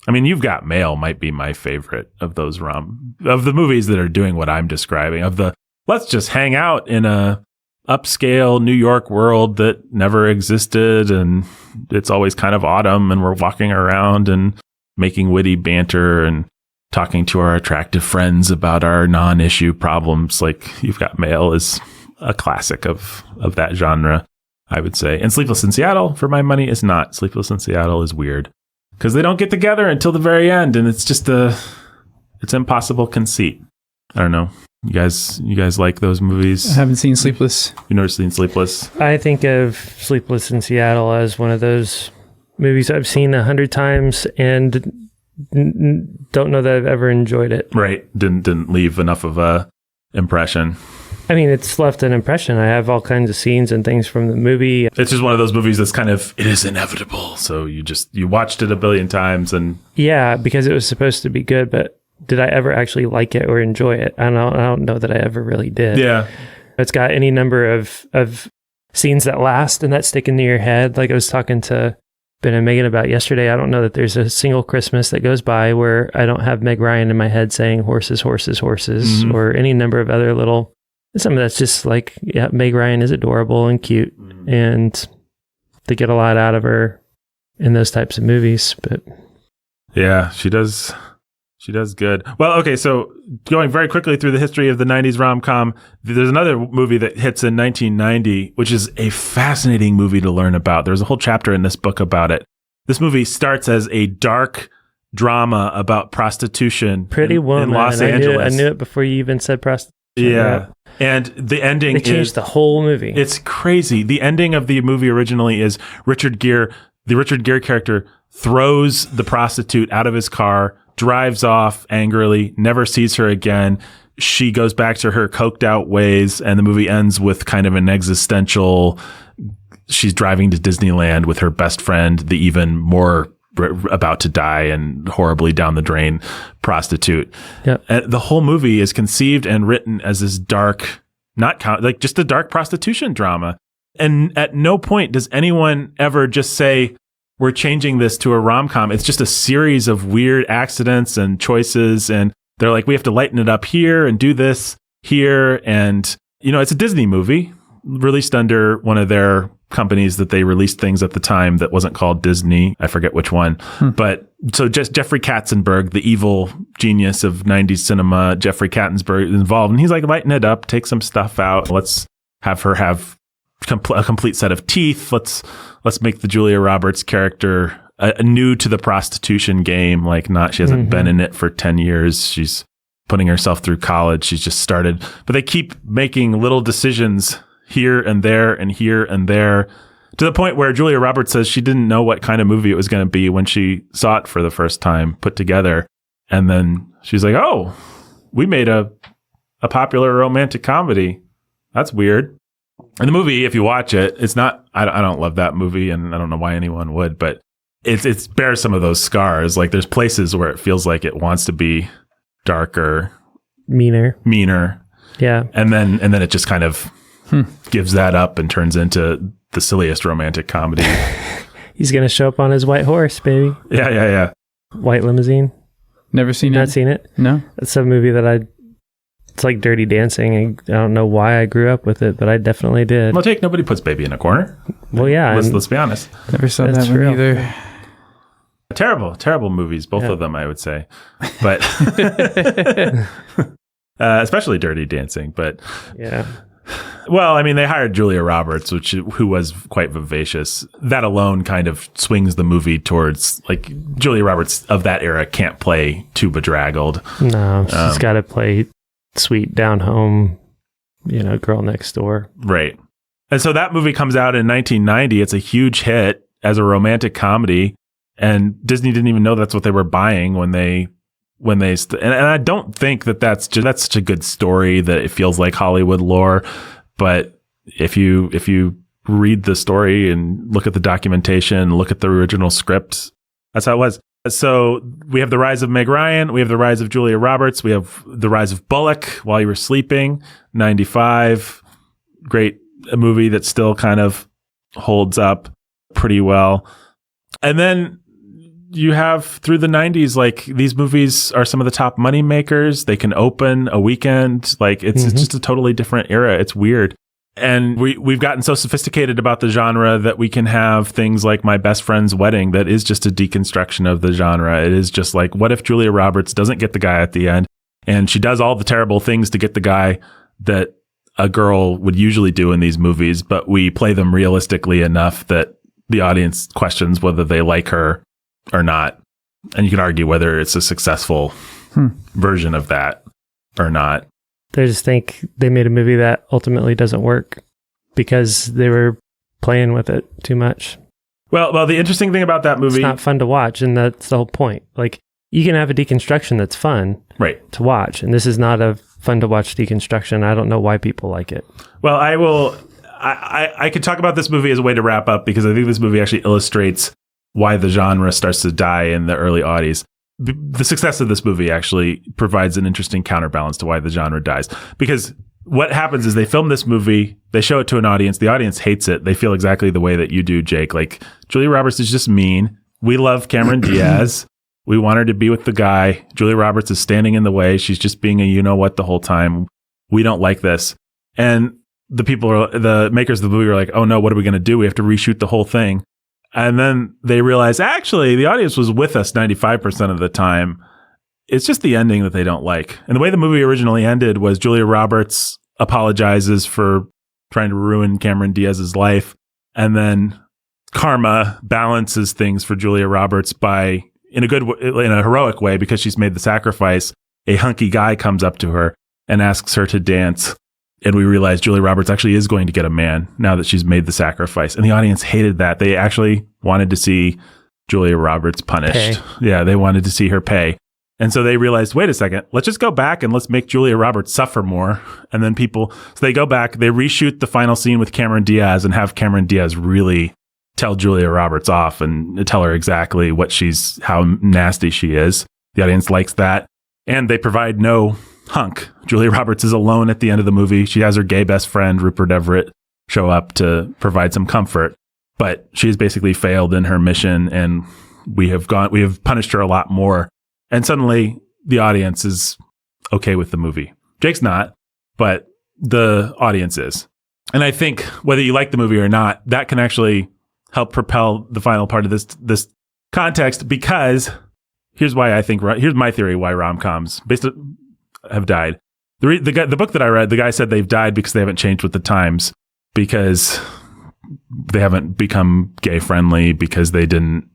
I mean, You've Got Mail might be my favorite of those of the movies that are doing what I'm describing, of the, let's just hang out in a upscale New York world that never existed. And it's always kind of autumn, and we're walking around and making witty banter and talking to our attractive friends about our non-issue problems. Like You've Got Mail is a classic of that genre, I would say. And Sleepless in Seattle, for my money, is not. Sleepless in Seattle is weird because they don't get together until the very end, and it's just it's impossible conceit. I don't know. You guys like those movies? I haven't seen Sleepless. You've never seen Sleepless? I think of Sleepless in Seattle as one of those movies I've seen 100 times and don't know that I've ever enjoyed it. Right. Didn't leave enough of a impression. I mean, it's left an impression. I have all kinds of scenes and things from the movie. It's just one of those movies that's kind of, it is inevitable. So you watched it a billion times and... Yeah, because it was supposed to be good, but did I ever actually like it or enjoy it? I don't know that I ever really did. Yeah. It's got any number of scenes that last and that stick into your head. Like I was talking to Ben and Megan about yesterday. I don't know that there's a single Christmas that goes by where I don't have Meg Ryan in my head saying horses, horses, horses, mm-hmm. or any number of other little... Something that's just like, yeah, Meg Ryan is adorable and cute, and they get a lot out of her in those types of movies. But yeah, she does good. Well, okay, so going very quickly through the history of the 90s rom-com, there's another movie that hits in 1990, which is a fascinating movie to learn about. There's a whole chapter in this book about it. This movie starts as a dark drama about prostitution Pretty Woman. In Los Angeles. I knew it before you even said prostitution. Yeah. And the ending They changed the whole movie. It's crazy. The ending of the movie originally is the Richard Gere character throws the prostitute out of his car, drives off angrily, never sees her again. She goes back to her coked out ways, and the movie ends with kind of an existential, she's driving to Disneyland with her best friend, the even more about to die and horribly down the drain prostitute. Yep. And the whole movie is conceived and written as this dark, like just a dark prostitution drama. And at no point does anyone ever just say, we're changing this to a rom-com. It's just a series of weird accidents and choices. And they're like, we have to lighten it up here and do this here. And, it's a Disney movie released under one of their companies that they released things at the time that wasn't called Disney. I forget which one. But so just Jeffrey Katzenberg, the evil genius of 90s cinema, Jeffrey Katzenberg is involved. And he's like, lighten it up, take some stuff out. Let's have her have a complete set of teeth. Let's make the Julia Roberts character new to the prostitution game. Like she hasn't been in it for 10 years. She's putting herself through college. She's just started. But they keep making little decisions here and there and here and there, to the point where Julia Roberts says she didn't know what kind of movie it was going to be when she saw it for the first time put together. And then she's like, oh, we made a a popular romantic comedy. That's weird. And the movie, if you watch it, it's not, I don't love that movie, and I don't know why anyone would, but it's bears some of those scars. Like there's places where it feels like it wants to be darker, meaner. Yeah. And then it just kind of gives that up and turns into the silliest romantic comedy. He's going to show up on his white horse, baby. Yeah. White limousine. Never seen it. Not seen it? No. It's a movie that it's like Dirty Dancing. I don't know why I grew up with it, but I definitely did. Well, Jake, nobody puts baby in a corner. Well, yeah. Let's be honest. Never saw that one either. Terrible movies, both of them, I would say. But especially Dirty Dancing. But yeah. Well, I mean, they hired Julia Roberts, who was quite vivacious. That alone kind of swings the movie towards, like, Julia Roberts of that era can't play too bedraggled. No, she's got to play sweet, down home, girl next door. Right. And so that movie comes out in 1990. It's a huge hit as a romantic comedy, and Disney didn't even know that's what they were buying when they. And I don't think that's such a good story that it feels like Hollywood lore. But if you read the story and look at the documentation, look at the original script, that's how it was. So we have the rise of Meg Ryan, we have the rise of Julia Roberts, we have the rise of Bullock, While You Were Sleeping, 95, a movie that still kind of holds up pretty well. And then you have through the 90s, like these movies are some of the top money makers. They can open a weekend. Like it's just a totally different era. It's weird. And we've gotten so sophisticated about the genre that we can have things like My Best Friend's Wedding that is just a deconstruction of the genre. It is just like, what if Julia Roberts doesn't get the guy at the end, and she does all the terrible things to get the guy that a girl would usually do in these movies, but we play them realistically enough that the audience questions whether they like her or not. And you can argue whether it's a successful version of that or not. They just think they made a movie that ultimately doesn't work because they were playing with it too much. Well, the interesting thing about that movie... It's not fun to watch, and that's the whole point. Like, you can have a deconstruction that's fun to watch, and this is not a fun to watch deconstruction. I don't know why people like it. Well, I could talk about this movie as a way to wrap up, because I think this movie actually illustrates why the genre starts to die in the early aughties. The success of this movie actually provides an interesting counterbalance to why the genre dies. Because what happens is they film this movie, they show it to an audience, the audience hates it, they feel exactly the way that you do, Jake. Like, Julia Roberts is just mean. We love Cameron Diaz. We want her to be with the guy. Julia Roberts is standing in the way. She's just being a you-know-what the whole time. We don't like this. And the makers of the movie are like, oh no, what are we going to do? We have to reshoot the whole thing. And then they realize, actually, the audience was with us 95% of the time. It's just the ending that they don't like. And the way the movie originally ended was Julia Roberts apologizes for trying to ruin Cameron Diaz's life. And then karma balances things for Julia Roberts by, in a heroic way, because she's made the sacrifice. A hunky guy comes up to her and asks her to dance. And we realize Julia Roberts actually is going to get a man now that she's made the sacrifice. And the audience hated that. They actually wanted to see Julia Roberts punished. Yeah, they wanted to see her pay. And so they realized, wait a second, let's just go back and let's make Julia Roberts suffer more. And then so they go back, they reshoot the final scene with Cameron Diaz and have Cameron Diaz really tell Julia Roberts off and tell her exactly how nasty she is. The audience likes that. And they provide no hunk. Julia Roberts is alone at the end of the movie. She has her gay best friend, Rupert Everett, show up to provide some comfort, but she's basically failed in her mission, and we have punished her a lot more. And suddenly the audience is okay with the movie. Jake's not, but the audience is. And I think whether you like the movie or not, that can actually help propel the final part of this context, because here's my theory why rom-coms have died. The book that I read, the guy said they've died because they haven't changed with the times, because they haven't become gay friendly, because they didn't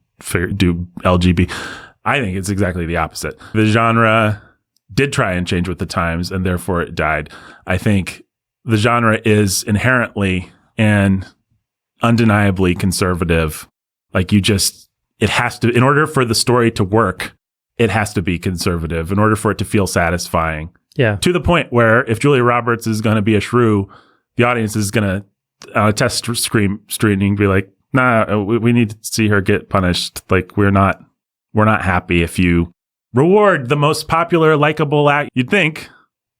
do LGBT. I think it's exactly the opposite. The genre did try and change with the times, and therefore it died. I think the genre is inherently and undeniably conservative. Like, it has to, in order for the story to work, it has to be conservative. In order for it to feel satisfying, Yeah. To the point where if Julia Roberts is going to be a shrew, the audience is going to test screening be like, nah, we need to see her get punished. Like, we're not happy if you reward the most popular, likable act. You'd think,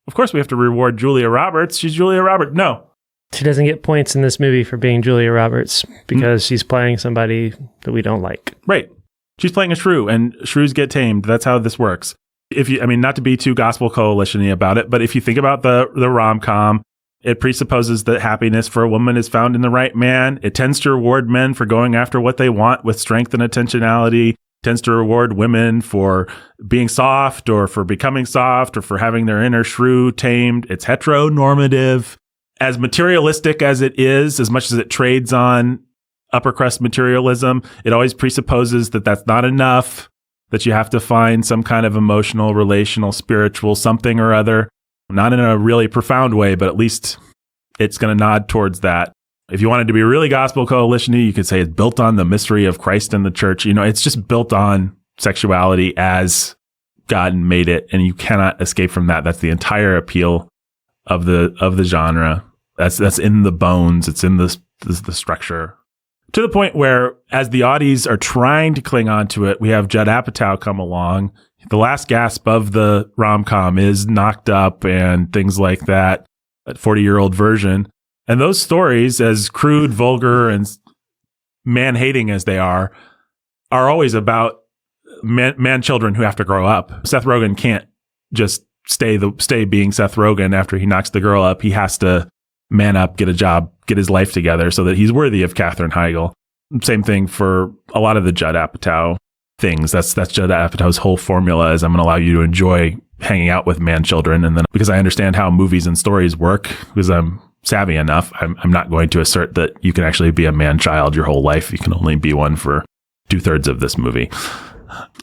of course we have to reward Julia Roberts. She's Julia Roberts. No. She doesn't get points in this movie for being Julia Roberts because she's playing somebody that we don't like. Right. She's playing a shrew, and shrews get tamed. That's how this works. Not to be too gospel coalition-y about it, but if you think about the rom-com, it presupposes that happiness for a woman is found in the right man. It tends to reward men for going after what they want with strength and intentionality. It tends to reward women for being soft or for becoming soft or for having their inner shrew tamed. It's heteronormative. As materialistic as it is, as much as it trades on upper crust materialism, it always presupposes that that's not enough, that you have to find some kind of emotional, relational, spiritual something or other. Not in a really profound way, but at least it's going to nod towards that. If you wanted to be really gospel coalition-y, you could say it's built on the mystery of Christ and the church. It's just built on sexuality as God made it, and you cannot escape from that. That's the entire appeal of the genre. That's in the bones. It's in the structure. To the point where, as the Audis are trying to cling on to it, we have Judd Apatow come along. The last gasp of the rom-com is Knocked Up and things like that, that 40-year-old version. And those stories, as crude, vulgar, and man-hating as they are always about man-children who have to grow up. Seth Rogen can't just stay being Seth Rogen after he knocks the girl up. He has to man up, get a job, get his life together so that he's worthy of Katherine Heigl. Same thing for a lot of the Judd Apatow things. That's Judd Apatow's whole formula is I'm going to allow you to enjoy hanging out with man-children. And then because I understand how movies and stories work, because I'm savvy enough, I'm not going to assert that you can actually be a man-child your whole life. You can only be one for 2/3 of this movie.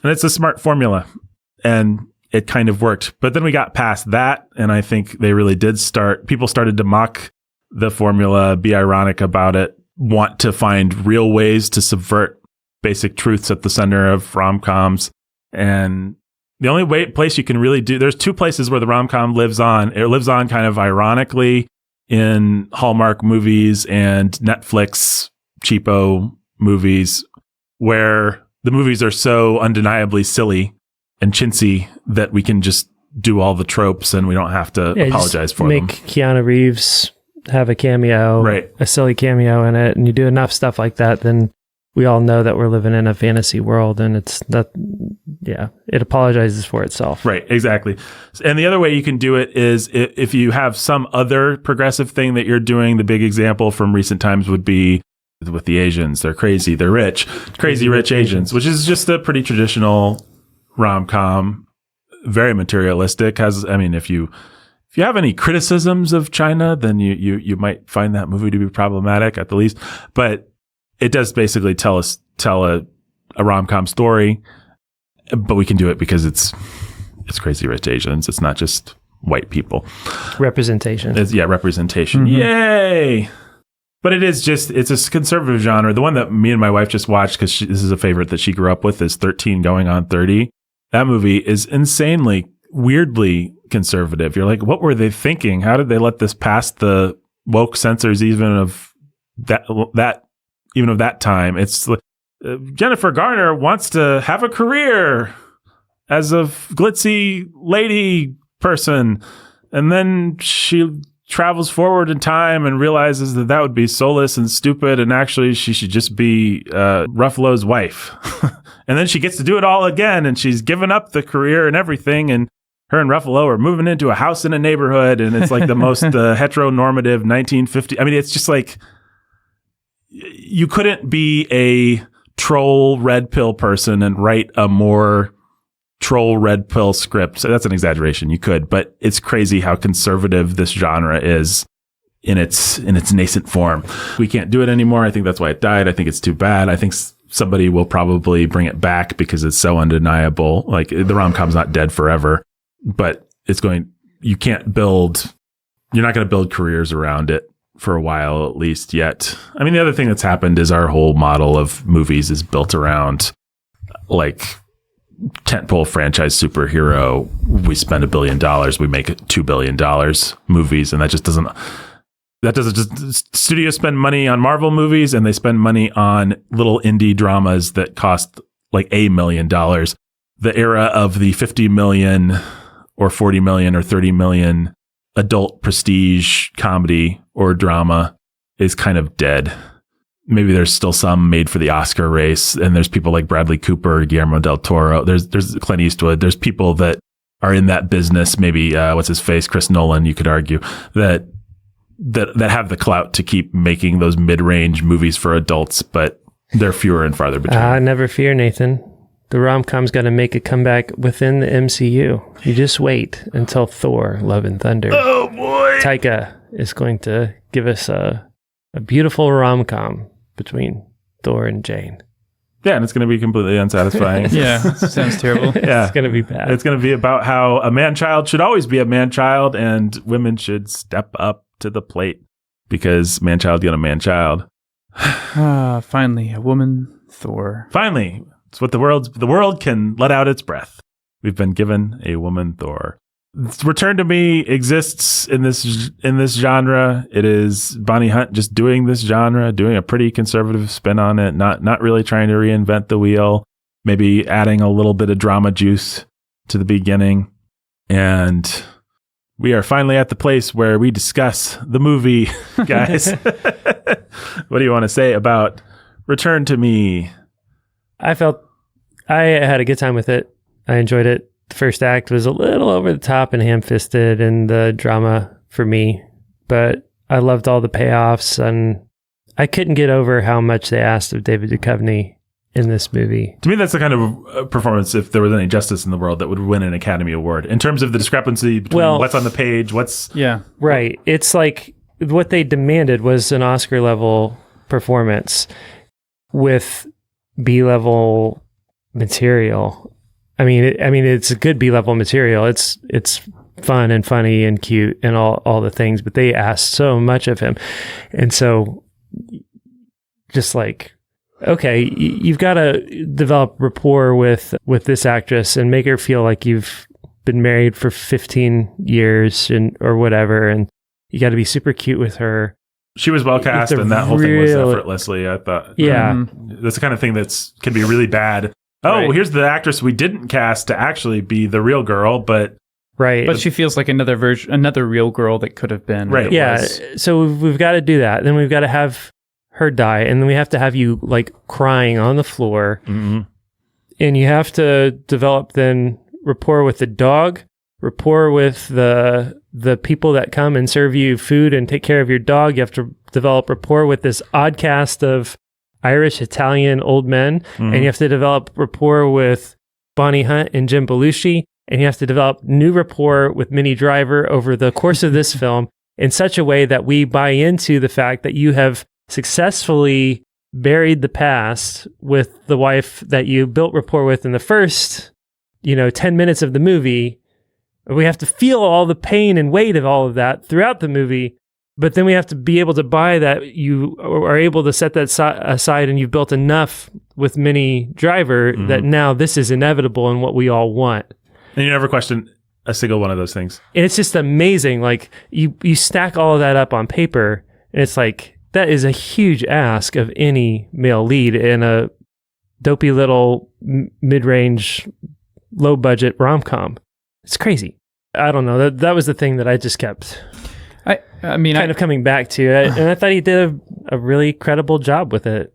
And it's a smart formula. And it kind of worked. But then we got past that, and I think they really did people started to mock the formula, be ironic about it, want to find real ways to subvert basic truths at the center of rom-coms. And the only place you can really there's two places where the rom-com lives on. It lives on kind of ironically in Hallmark movies and Netflix cheapo movies, where the movies are so undeniably silly and chintzy that we can just do all the tropes and we don't have to apologize for them. Make Keanu Reeves have a cameo, right? A silly cameo in it, and you do enough stuff like that, then we all know that we're living in a fantasy world, and it apologizes for itself. Right, exactly. And the other way you can do it is if you have some other progressive thing that you're doing. The big example from recent times would be with the Asians. They're crazy, they're rich, crazy rich Asians, which is just a pretty traditional rom-com, very materialistic. If you have any criticisms of China, then you might find that movie to be problematic at the least. But it does basically tell a rom-com story, but we can do it because it's crazy rich Asians. It's not just white people. Representation. Representation. Mm-hmm. Yay! But it's a conservative genre. The one that me and my wife just watched, because this is a favorite that she grew up with, is 13 Going on 30. That movie is insanely, weirdly conservative. You're like, what were they thinking? How did they let this pass the woke censors even of that time? It's Jennifer Garner wants to have a career as a glitzy lady person, and then she travels forward in time and realizes that would be soulless and stupid, and actually she should just be Ruffalo's wife. And then she gets to do it all again, and she's given up the career and everything, and her and Ruffalo are moving into a house in a neighborhood, and it's like the most heteronormative 1950. It's just like, you couldn't be a troll red pill person and write a more troll red pill script. So that's an exaggeration. You could, but it's crazy how conservative this genre is in its nascent form. We can't do it anymore. I think that's why it died. I think it's too bad. I think somebody will probably bring it back because it's so undeniable. Like, the rom-com's not dead forever, but you're not going to build careers around it for a while, at least yet. The other thing that's happened is our whole model of movies is built around like tentpole franchise superhero. We spend $1 billion, we make $2 billion movies, and that just doesn't. Studios spend money on Marvel movies, and they spend money on little indie dramas that cost like $1 million. The era of the 50 million or 40 million or 30 million adult prestige comedy or drama is kind of dead. Maybe there's still some made for the Oscar race, and there's people like Bradley Cooper, Guillermo del Toro. There's Clint Eastwood. There's people that are in that business. Maybe what's his face, Chris Nolan. You could argue that have the clout to keep making those mid-range movies for adults, but they're fewer and farther between. Never fear, Nathan. The rom-com's got to make a comeback within the MCU. You just wait until Thor: Love and Thunder. Oh boy! Taika is going to give us a beautiful rom-com between Thor and Jane. Yeah, and it's going to be completely unsatisfying. Yeah, sounds terrible. Yeah, it's going to be bad. It's going to be about how a man-child should always be a man-child, and women should step up to the plate because man-child get a man-child. Finally, a woman Thor. Finally, it's what the world can let out its breath. We've been given a woman Thor. Return to Me exists in this genre. It is Bonnie Hunt just doing this genre, doing a pretty conservative spin on it, not really trying to reinvent the wheel, maybe adding a little bit of drama juice to the beginning. And we are finally at the place where we discuss the movie, guys. What do you want to say about Return to Me? I had a good time with it. I enjoyed it. The first act was a little over the top and ham-fisted in the drama for me, but I loved all the payoffs, and I couldn't get over how much they asked of David Duchovny in this movie. To me, that's the kind of performance, if there was any justice in the world, that would win an Academy Award. In terms of the discrepancy between what's on the page, Right. It's like what they demanded was an Oscar-level performance with B-level material. I mean, it's a good B-level material. It's fun and funny and cute and all the things, but they asked so much of him. And so just like, okay, you've got to develop rapport with this actress and make her feel like you've been married for 15 years or whatever. And you got to be super cute with her. She was well cast, and that whole thing was effortlessly, I thought. Yeah. That's the kind of thing can be really bad. Oh, right. Here's the actress we didn't cast to actually be the real girl, but... Right. But she feels like another real girl that could have been. Right. Yeah. So we've got to do that. Then we've got to have her die, and then we have to have you like crying on the floor. Mm-hmm. And you have to develop then rapport with the dog, rapport with the people that come and serve you food and take care of your dog. You have to develop rapport with this odd cast of Irish, Italian old men, and you have to develop rapport with Bonnie Hunt and Jim Belushi, and you have to develop new rapport with Minnie Driver over the course of this film in such a way that we buy into the fact that you have successfully buried the past with the wife that you built rapport with in the first, 10 minutes of the movie. We have to feel all the pain and weight of all of that throughout the movie. But then we have to be able to buy that you are able to set that aside, and you've built enough with Minnie Driver that now this is inevitable and what we all want. And you never question a single one of those things. And it's just amazing. Like you stack all of that up on paper, and it's like, that is a huge ask of any male lead in a dopey little mid-range, low-budget rom-com. It's crazy. I don't know. That was the thing that I just kept... I mean, kind of coming back to it, and I thought he did a really credible job with it.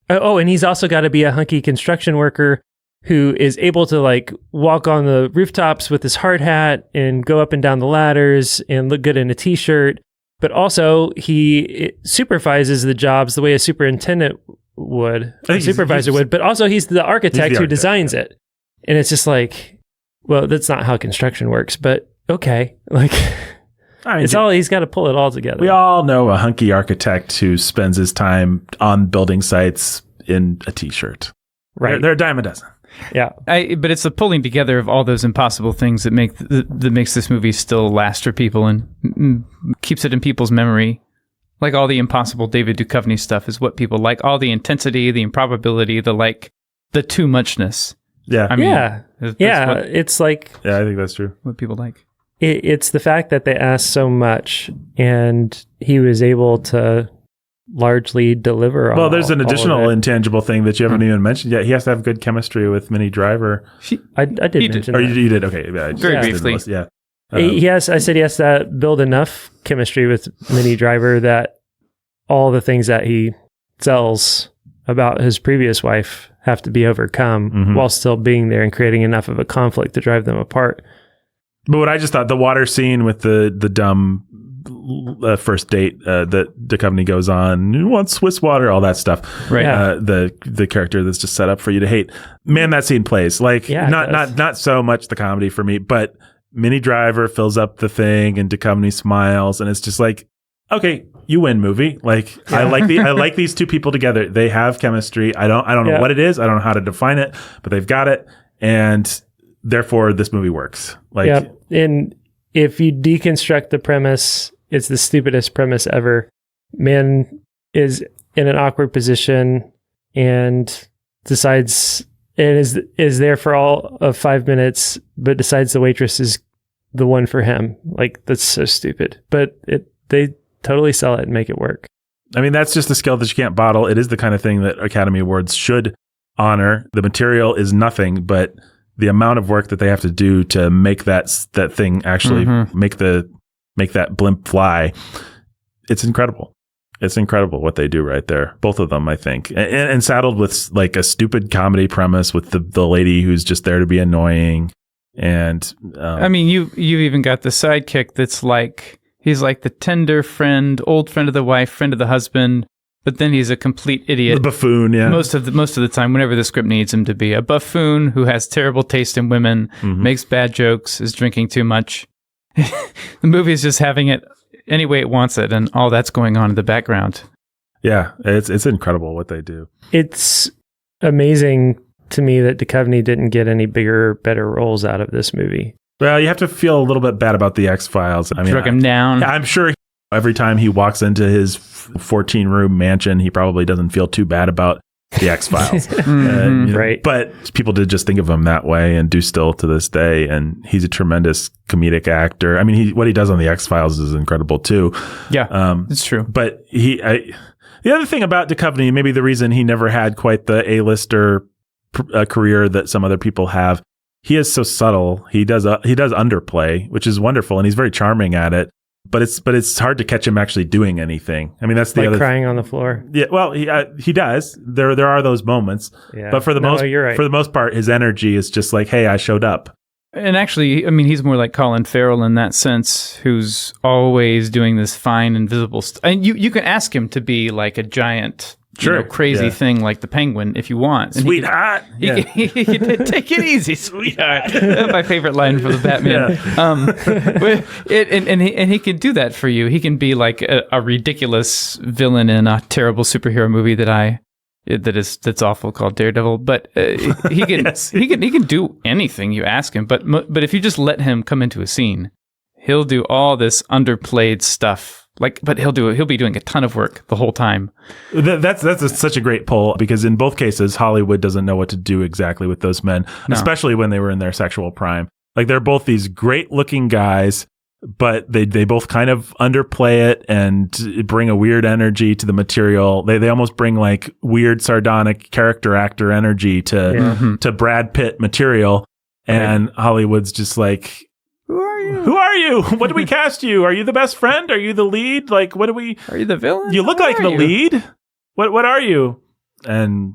Oh, and he's also got to be a hunky construction worker who is able to like walk on the rooftops with his hard hat and go up and down the ladders and look good in a t-shirt. But also he supervises the jobs the way a superintendent would, a supervisor would. But also he's the architect who designs it. And it's just like, well, that's not how construction works. But okay, like. He's got to pull it all together. We all know a hunky architect who spends his time on building sites in a t-shirt. Right. They're a dime a dozen. Yeah. But it's the pulling together of all those impossible things that makes this movie still last for people and keeps it in people's memory. Like all the impossible David Duchovny stuff is what people like. All the intensity, the improbability, the too muchness Yeah. I mean, it's like... Yeah, I think that's true. What people like. It's the fact that they asked so much and he was able to largely deliver on. Well, there's an additional it. intangible thing that you haven't even mentioned yet. He has to have good chemistry with Minnie Driver. I did mention that. Or that. you did? Okay. Yeah, very briefly. Yeah. I said he has to build enough chemistry with Minnie Driver that all the things that he sells about his previous wife have to be overcome while still being there and creating enough of a conflict to drive them apart. But what I just thought, the water scene with the dumb first date that Duchovny goes on, you want Swiss water, all that stuff. Right. Yeah. The character that's just set up for you to hate. Man, that scene plays. Like, not so much the comedy for me, but Minnie Driver fills up the thing and Duchovny smiles, and it's just like, okay, you win, movie. Like, I like these two people together. They have chemistry. I don't know what it is. I don't know how to define it, but they've got it, and therefore this movie works. Like, and if you deconstruct the premise, it's the stupidest premise ever. Man is in an awkward position and decides and is there for all of 5 minutes, but decides the waitress is the one for him. Like, that's so stupid. But they totally sell it and make it work. I mean, that's just a skill that you can't bottle. It is the kind of thing that Academy Awards should honor. The material is nothing, but the amount of work that they have to do to make that thing actually make that blimp fly, it's incredible. It's incredible what they do right there. Both of them, I think. And saddled with like a stupid comedy premise with the lady who's just there to be annoying. And I mean, you've even got the sidekick that's like, he's like the tender friend, old friend of the wife, friend of the husband, but then he's a complete idiot. The buffoon, yeah. Most of the time, whenever the script needs him to be. A buffoon who has terrible taste in women, makes bad jokes, is drinking too much. The movie is just having it any way it wants it, and all that's going on in the background. Yeah, it's incredible what they do. It's amazing to me that Duchovny didn't get any bigger, better roles out of this movie. Well, you have to feel a little bit bad about the X-Files. I mean, struck him down. I'm sure every time he walks into his 14-room mansion, he probably doesn't feel too bad about the X-Files. Right. But people did just think of him that way and do still to this day. And he's a tremendous comedic actor. I mean, what he does on the X-Files is incredible too. Yeah, it's true. But the other thing about Duchovny, maybe the reason he never had quite the A-lister career that some other people have, he is so subtle. He does underplay, which is wonderful, and he's very charming at it. But it's hard to catch him actually doing anything. I mean, that's the other crying on the floor. Yeah, well, he does. There are those moments. Yeah. But for the most part, his energy is just like, hey, I showed up. And actually, I mean, he's more like Colin Farrell in that sense, who's always doing this fine, invisible stuff. And you can ask him to be like a giant, crazy thing like the Penguin if you want. And sweetheart. He can take it easy, sweetheart. My favorite line from the Batman. And he can do that for you. He can be like a ridiculous villain in a terrible superhero movie that's awful called Daredevil. But he can he can do anything you ask him. But if you just let him come into a scene, he'll do all this underplayed stuff. But he'll be doing a ton of work the whole time. That's such a great pull, because in both cases, Hollywood doesn't know what to do exactly with those men, especially when they were in their sexual prime. Like, they're both these great looking guys, but they both kind of underplay it and bring a weird energy to the material. They almost bring like weird sardonic character actor energy to Brad Pitt material, and Hollywood's just like, Who are you? What do we cast you? Are you the best friend? Are you the lead? Like, what do we... Are you the villain? You look like the lead. What are you? And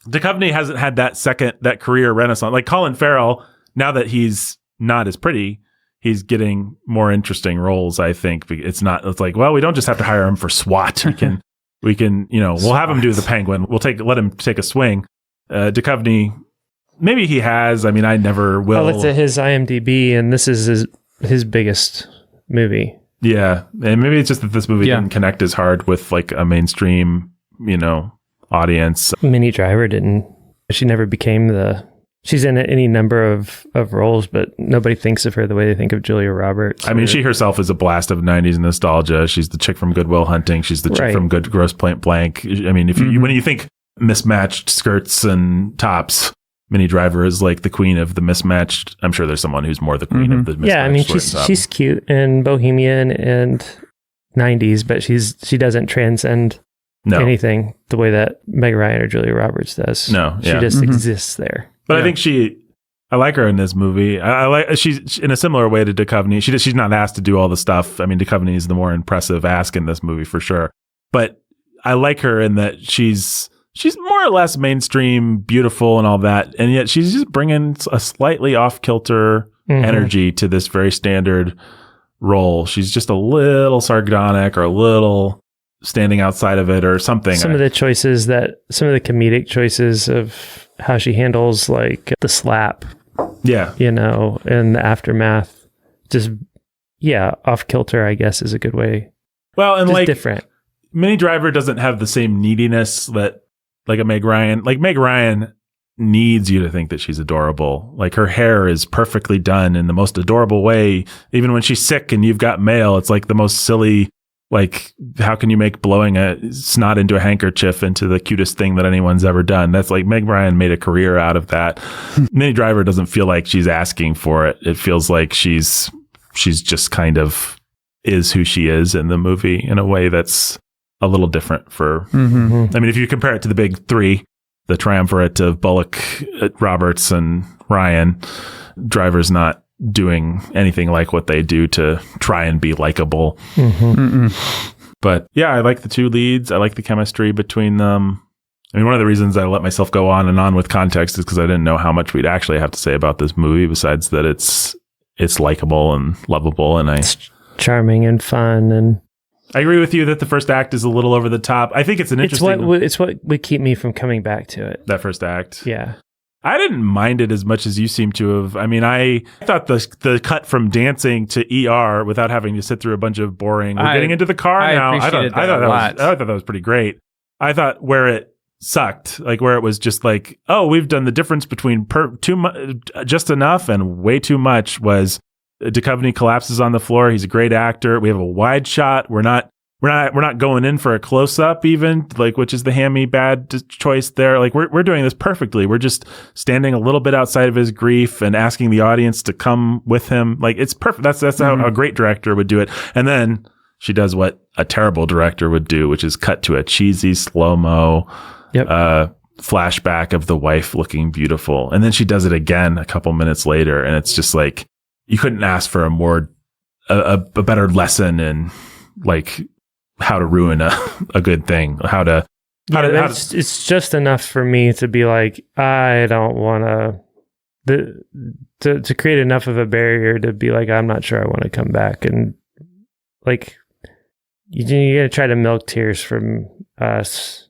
Duchovny hasn't had that career renaissance. Like Colin Farrell, now that he's not as pretty, he's getting more interesting roles, I think. It's like, well, we don't just have to hire him for SWAT. We can, we'll have him do the Penguin. Let him take a swing. Duchovny, maybe he has. I mean, I never will. I looked at his IMDb, and this is his biggest movie. Yeah. And maybe it's just that this movie didn't connect as hard with like a mainstream, audience. Minnie Driver didn't. She never became she's in any number of roles, but nobody thinks of her the way they think of Julia Roberts. I mean, she herself is a blast of 90s nostalgia. She's the chick from Good Will Hunting. She's the chick from Gross Point Blank. I mean, when you think mismatched skirts and tops, Minnie Driver is like the queen of the mismatched. I'm sure there's someone who's more the queen of the mismatched. Yeah, I mean, she's cute and bohemian and 90s, but she doesn't transcend anything the way that Meg Ryan or Julia Roberts does. No, she just exists there. But I think I like her in this movie. I like she's in a similar way to Duchovny. She's not asked to do all the stuff. I mean, Duchovny is the more impressive ask in this movie for sure. But I like her in that she's more or less mainstream, beautiful, and all that, and yet she's just bringing a slightly off kilter energy to this very standard role. She's just a little sardonic or a little standing outside of it or something. Some of the comedic choices of how she handles like the slap. Yeah. You know, and the aftermath. Just, off kilter, I guess, is a good way. Well, and just different. Minnie Driver doesn't have the same neediness that like a Meg Ryan. Like Meg Ryan needs you to think that she's adorable. Like her hair is perfectly done in the most adorable way. Even when she's sick and you've got mail, it's like the most silly, like, how can you make blowing a snot into a handkerchief into the cutest thing that anyone's ever done? That's like Meg Ryan made a career out of that. Minnie Driver doesn't feel like she's asking for it. It feels like she's just kind of is who she is in the movie in a way that's a little different for, I mean, if you compare it to the big three, the triumvirate of Bullock, Roberts, and Ryan, Driver's not doing anything like what they do to try and be likable. But yeah, I like the two leads. I like the chemistry between them. I mean, one of the reasons I let myself go on and on with context is because I didn't know how much we'd actually have to say about this movie besides that it's likable and lovable, and it's charming and fun. And I agree with you that the first act is a little over the top. I think it's an interesting... It's what would keep me from coming back to it. That first act. Yeah. I didn't mind it as much as you seem to have. I mean, I thought the cut from dancing to ER without having to sit through a bunch of boring... We're getting into the car now. I thought that was pretty great. I thought where it sucked, like where it was just like, oh, we've done the difference between just enough and way too much was... Duchovny collapses on the floor. He's a great actor. We have a wide shot. We're not going in for a close up even, like, which is the hammy bad choice there. Like we're doing this perfectly. We're just standing a little bit outside of his grief and asking the audience to come with him. Like it's perfect. That's how a great director would do it. And then she does what a terrible director would do, which is cut to a cheesy slow-mo flashback of the wife looking beautiful. And then she does it again a couple minutes later. And it's just like, you couldn't ask for a better lesson in like how to ruin a good thing. It's just enough for me to be like, I don't want to create enough of a barrier to be like, I'm not sure I want to come back. And like, you're going to try to milk tears from us.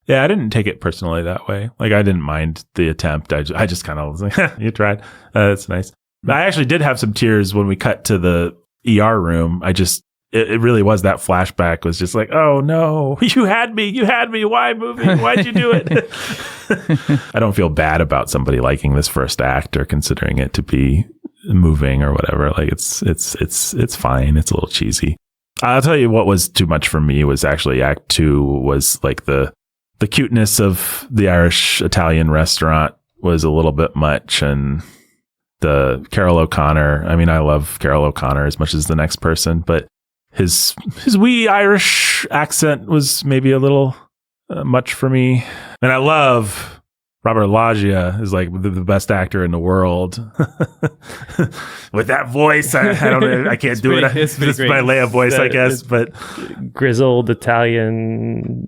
Yeah, I didn't take it personally that way. Like, I didn't mind the attempt. I just kind of was like, you tried. That's nice. I actually did have some tears when we cut to the ER room. It really was that flashback was just like, oh no, you had me. Why movie? Why'd you do it? I don't feel bad about somebody liking this first act or considering it to be moving or whatever. Like it's fine. It's a little cheesy. I'll tell you what was too much for me was actually Act 2 was like the cuteness of the Irish Italian restaurant was a little bit much, and the Carol O'Connor. I mean, I love Carol O'Connor as much as the next person, but his wee Irish accent was maybe a little much for me. And I love Robert Loggia is like the best actor in the world. With that voice, I can't do it. It's my Leia voice, I guess. But grizzled Italian.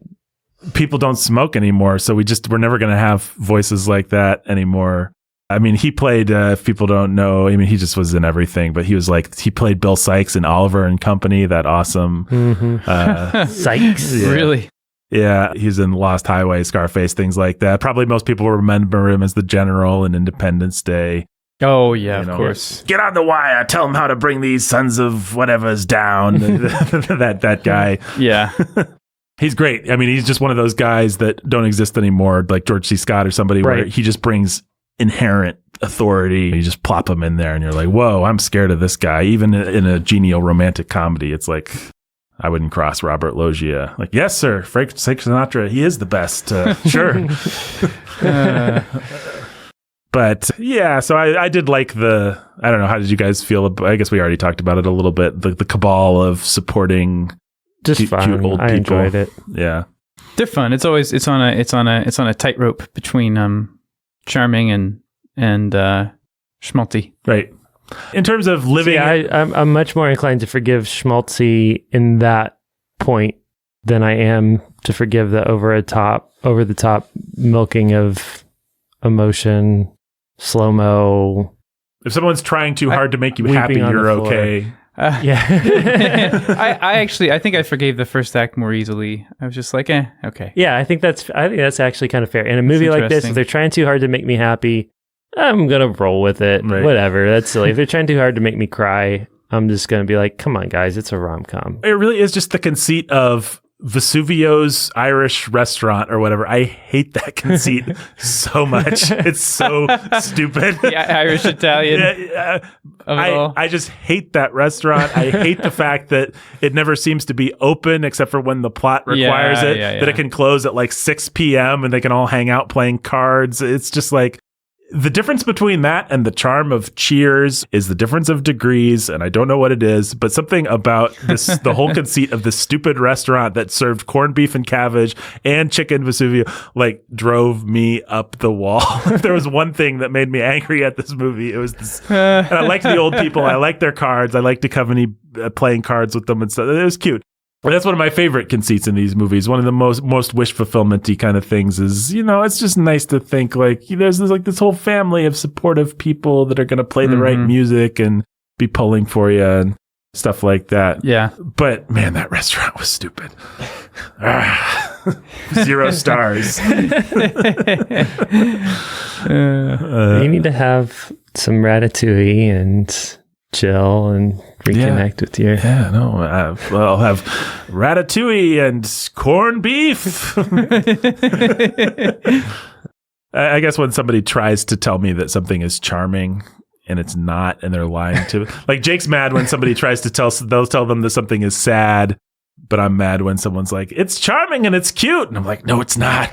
People don't smoke anymore, so we're never going to have voices like that anymore. I mean, he played, if people don't know, I mean, he just was in everything, but he played Bill Sykes in Oliver and Company, that awesome. Sykes? Yeah. Really? Yeah, he's in Lost Highway, Scarface, things like that. Probably most people remember him as the general in Independence Day. Oh, yeah, of course. Get on the wire, tell him how to bring these sons of whatever's down. that guy. Yeah. He's great. I mean, he's just one of those guys that don't exist anymore, like George C. Scott or somebody, where he just brings inherent authority. You just plop him in there and you're like, whoa, I'm scared of this guy. Even in a genial romantic comedy, it's like, I wouldn't cross Robert Loggia. Like, yes, sir, Frank Sinatra, he is the best. Sure. But yeah, so I did like I don't know, how did you guys feel? I guess we already talked about it a little bit. The cabal of supporting just fun. Cute old I people. enjoyed it. Yeah. They're fun. It's on a tightrope between charming and schmaltzy. Right. In terms of living, I'm much more inclined to forgive schmaltzy in that point than I am to forgive the over the top milking of emotion, slow-mo. if someone's trying too hard to make you happy, you're okay. Yeah. I think I forgave the first act more easily. I was just like, okay. Yeah, I think that's actually kind of fair. In a movie like this, if they're trying too hard to make me happy, I'm gonna roll with it. Right. Whatever. That's silly. If they're trying too hard to make me cry, I'm just gonna be like, come on, guys, it's a rom-com. It really is just the conceit of Vesuvio's Irish restaurant or whatever. I hate that conceit so much. It's so stupid. Yeah, Irish Italian. I just hate that restaurant. I hate the fact that it never seems to be open except for when the plot requires it. That it can close at like 6 p.m. and they can all hang out playing cards. It's just like, the difference between that and the charm of Cheers is the difference of degrees, and I don't know what it is, but something about the whole conceit of this stupid restaurant that served corned beef and cabbage and chicken Vesuvio, like, drove me up the wall. If there was one thing that made me angry at this movie, it was this. And I liked the old people. I liked their cards. I liked Duchovny playing cards with them and stuff. It was cute. Well, that's one of my favorite conceits in these movies. One of the most wish fulfillment-y kind of things is, it's just nice to think like there's this whole family of supportive people that are going to play the right music and be pulling for you and stuff like that. Yeah. But man, that restaurant was stupid. 0 stars. You need to have some ratatouille and chill and reconnect with your... Yeah, no. I'll have ratatouille and corned beef. I guess when somebody tries to tell me that something is charming and it's not, and they're lying to... Like, Jake's mad when somebody tries to tell them that something is sad, but I'm mad when someone's like, it's charming and it's cute. And I'm like, no, it's not.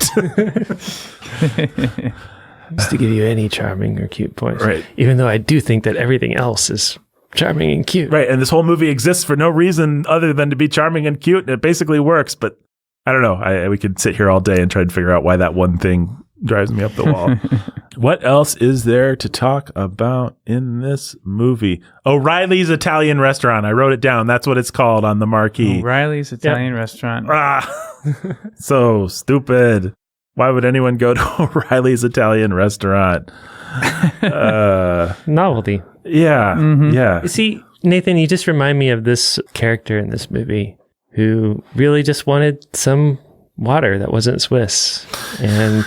Just to give you any charming or cute points. Right. Even though I do think that everything else is charming and cute. Right. And this whole movie exists for no reason other than to be charming and cute. And it basically works. But I don't know. We could sit here all day and try to figure out why that one thing drives me up the wall. What else is there to talk about in this movie? O'Reilly's Italian Restaurant. I wrote it down. That's what it's called on the marquee. O'Reilly's Italian Restaurant. So stupid. Why would anyone go to O'Reilly's Italian Restaurant? Novelty. Yeah. Yeah. See, Nathan, you just remind me of this character in this movie who really just wanted some water that wasn't Swiss. And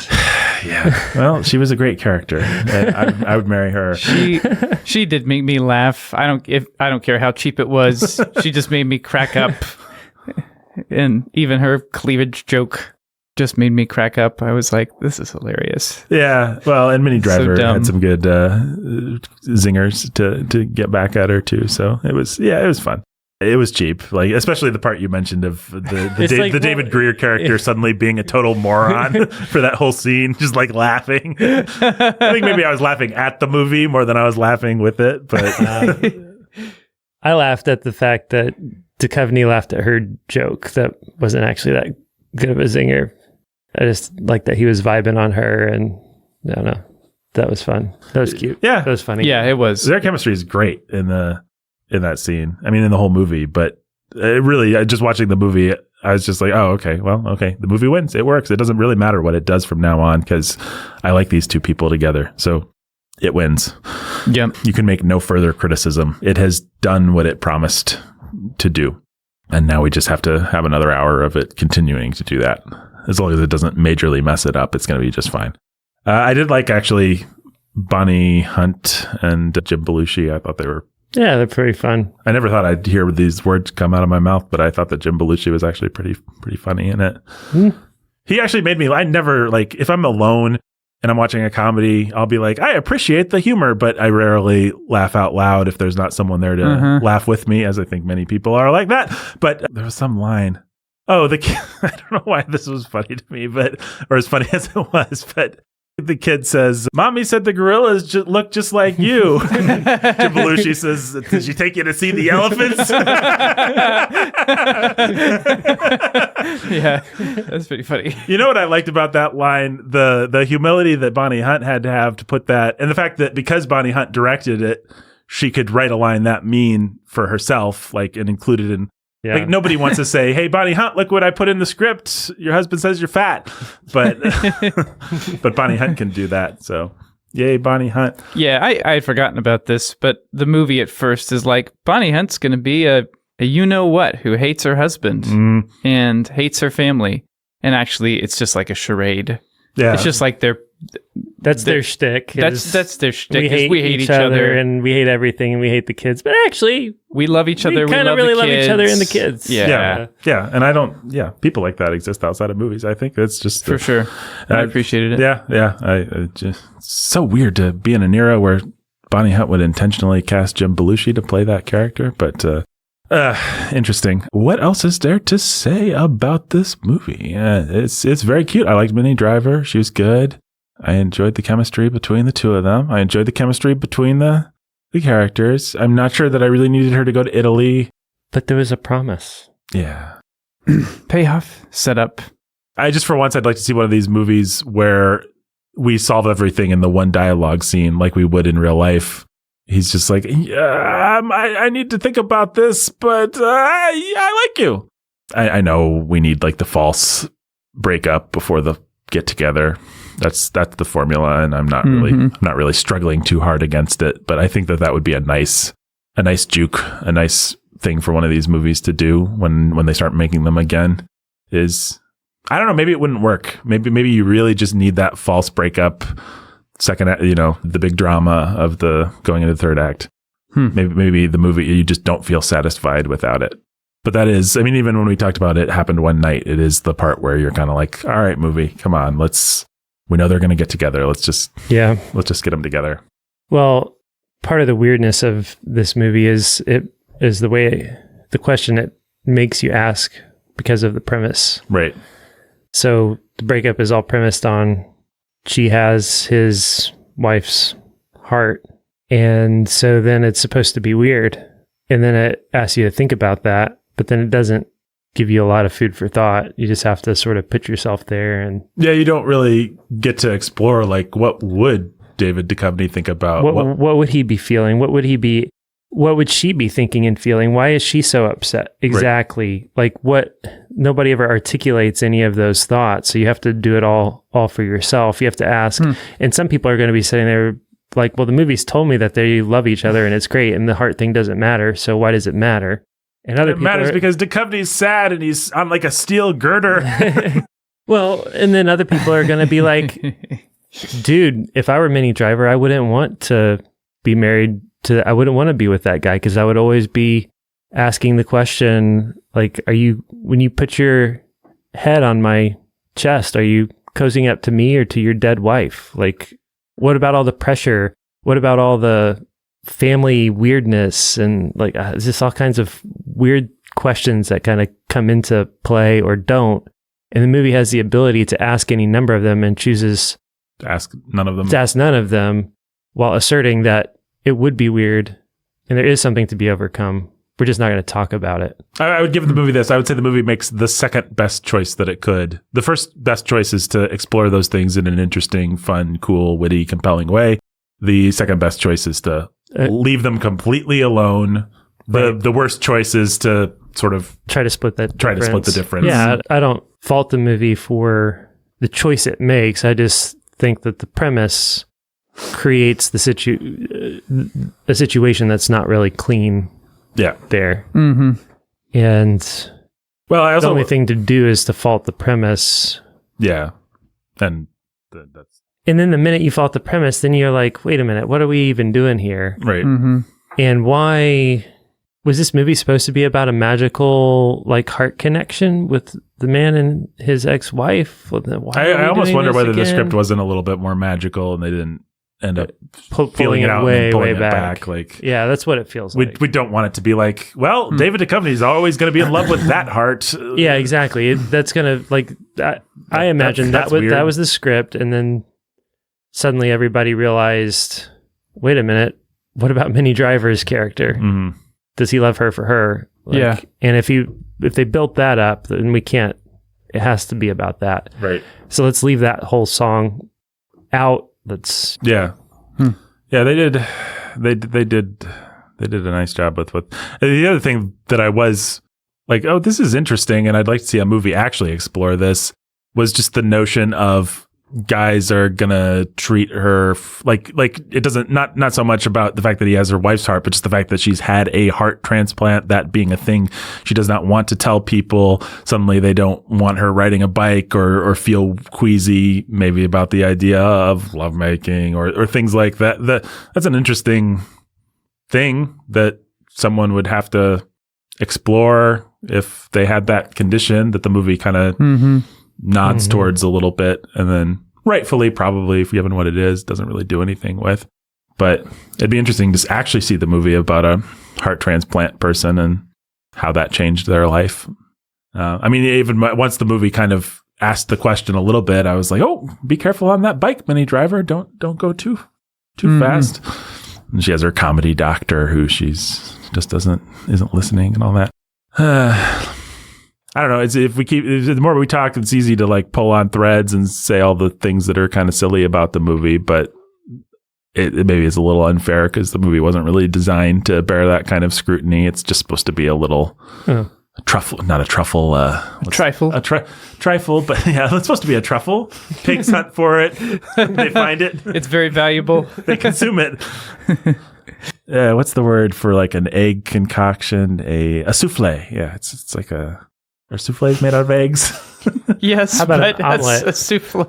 yeah, well, she was a great character. I would marry her. She did make me laugh. I don't care how cheap it was. She just made me crack up. And even her cleavage joke just made me crack up. I was like, this is hilarious. Yeah. Well, and Minnie Driver So had some good zingers to get back at her too. So it was fun. It was cheap, like especially the part you mentioned of the David Greer character suddenly being a total moron for that whole scene, just like laughing. I think maybe I was laughing at the movie more than I was laughing with it. But I laughed at the fact that Duchovny laughed at her joke that wasn't actually that good of a zinger. I just like that he was vibing on her, and I don't know. That was fun. That was cute. Yeah. That was funny. Yeah, it was. Their chemistry is great in that scene. I mean, in the whole movie, but just watching the movie, I was just like, oh, okay. Well, okay. The movie wins. It works. It doesn't really matter what it does from now on because I like these two people together. So it wins. Yep. You can make no further criticism. It has done what it promised to do. And now we just have to have another hour of it continuing to do that. As long as it doesn't majorly mess it up, it's going to be just fine. I did like actually Bonnie Hunt and Jim Belushi. I thought they were... Yeah, they're pretty fun. I never thought I'd hear these words come out of my mouth, but I thought that Jim Belushi was actually pretty funny in it. He actually made me... I never, like, if I'm alone and I'm watching a comedy, I'll be like, I appreciate the humor, but I rarely laugh out loud if there's not someone there to laugh with me, as I think many people are like that. But there was some line... Oh, I don't know why this was funny to me, or as funny as it was, but The kid says, "Mommy said the gorillas look just like you." Jim Belushi says, "Did she take you to see the elephants?" Yeah, that's pretty funny. You know what I liked about that line? The humility that Bonnie Hunt had to have to put that, and the fact that because Bonnie Hunt directed it, she could write a line that mean for herself, like, and include it in. Yeah. Like, nobody wants to say, "Hey, Bonnie Hunt, look what I put in the script. Your husband says you're fat," but but Bonnie Hunt can do that. So, yay, Bonnie Hunt. Yeah, I had forgotten about this, but the movie at first is like Bonnie Hunt's going to be a you-know-what who hates her husband and hates her family. And actually, it's just like a charade. Yeah. It's just like that's their shtick. That's their shtick. We hate each other and we hate everything and we hate the kids. But actually, we love each other. We kind of really love each other and the kids. Yeah. And people like that exist outside of movies. I think that's just for sure. I appreciated it. Yeah. I just so weird to be in an era where Bonnie Hunt would intentionally cast Jim Belushi to play that character, but interesting. What else is there to say about this movie? It's very cute. I liked Minnie Driver. She was good. I enjoyed the chemistry between the two of them. I enjoyed the chemistry between the characters. I'm not sure that I really needed her to go to Italy. But there was a promise. Yeah. Payoff, setup. For once, I'd like to see one of these movies where we solve everything in the one dialogue scene like we would in real life. He's just like, I need to think about this, but I like you. I know we need like the false breakup before the get together. That's the formula, and I'm not really struggling too hard against it. But I think that would be a nice juke, a nice thing for one of these movies to do when they start making them again. Is, I don't know, maybe it wouldn't work. Maybe you really just need that false breakup. Second, the big drama of the going into the third act. Maybe the movie, you just don't feel satisfied without it. But that is, even when we talked about It Happened One Night, it is the part where you're kind of like, all right, movie, come on, we know they're going to get together. Let's just get them together. Well, part of the weirdness of this movie is the question it makes you ask because of the premise. Right. So the breakup is all premised on she has his wife's heart. And so then it's supposed to be weird. And then it asks you to think about that, but then it doesn't give you a lot of food for thought. You just have to sort of put yourself there. And yeah, you don't really get to explore, like, what would David Duchovny think about? What would he be feeling? What would she be thinking and feeling? Why is she so upset? Exactly. Right. Like nobody ever articulates any of those thoughts. So you have to do it all for yourself. You have to ask. And some people are going to be sitting there like, well, the movie's told me that they love each other and it's great. And the heart thing doesn't matter. So why does it matter? And it matters because Duchovny's sad and he's on like a steel girder. Well, and then other people are going to be like, dude, if I were Minnie Driver, I wouldn't want to be married I wouldn't want to be with that guy because I would always be asking the question, like, when you put your head on my chest, are you cozying up to me or to your dead wife? Like, what about all the pressure? What about all the family weirdness? And like, just all kinds of weird questions that kind of come into play or don't. And the movie has the ability to ask any number of them and chooses to ask none of them while asserting that it would be weird, and there is something to be overcome. We're just not going to talk about it. I would give the movie this. I would say the movie makes the second best choice that it could. The first best choice is to explore those things in an interesting, fun, cool, witty, compelling way. The second best choice is to leave them completely alone. The worst choice is to sort of try to split the difference. Yeah, I don't fault the movie for the choice it makes. I just think that the premise creates a situation that's not really clean. Yeah, there. Mm-hmm. And the only thing to do is to fault the premise. Yeah, and that's. And then the minute you fault the premise, then you're like, wait a minute, what are we even doing here? Right. Mm-hmm. And why was this movie supposed to be about a magical, like, heart connection with the man and his ex-wife? I almost wonder whether the script wasn't a little bit more magical and they didn't end up feeling it out and pulling it back. Like, yeah, that's what it feels like. We don't want it to be like, well, David Duchovny's always going to be in love with that heart. Yeah, exactly. That's going to, like, I imagine that was the script, and then suddenly everybody realized, wait a minute, what about Minnie Driver's character? Mm-hmm. Does he love her for her? Yeah. And if they built that up, then we can't, it has to be about that. Right. So let's leave that whole song out. Let's. Yeah. Yeah, they did a nice job with what. The other thing that I was like, oh, this is interesting, and I'd like to see a movie actually explore this, was just the notion of guys are gonna treat her like it doesn't, not so much about the fact that he has her wife's heart, but just the fact that she's had a heart transplant, that being a thing she does not want to tell people. Suddenly they don't want her riding a bike or feel queasy maybe about the idea of lovemaking or things like that. That's an interesting thing that someone would have to explore if they had that condition that the movie kind of nods towards a little bit, and then rightfully, probably, if given what it is, doesn't really do anything with. But it'd be interesting to actually see the movie about a heart transplant person and how that changed their life. I mean, even once the movie kind of asked the question a little bit, I was like, oh, be careful on that bike, Minnie Driver. Don't go too fast. And she has her comedy doctor who she's just isn't listening and all that. I don't know. The more we talk, it's easy to like pull on threads and say all the things that are kind of silly about the movie, but it maybe is a little unfair because the movie wasn't really designed to bear that kind of scrutiny. It's just supposed to be a little truffle, not a truffle. Trifle. Trifle, but yeah, it's supposed to be a truffle. Pigs hunt for it. They find it. It's very valuable. They consume it. What's the word for like an egg concoction? A souffle. Yeah, it's like a. Are souffles made out of eggs? Yes, how about but an omelet? a souffle.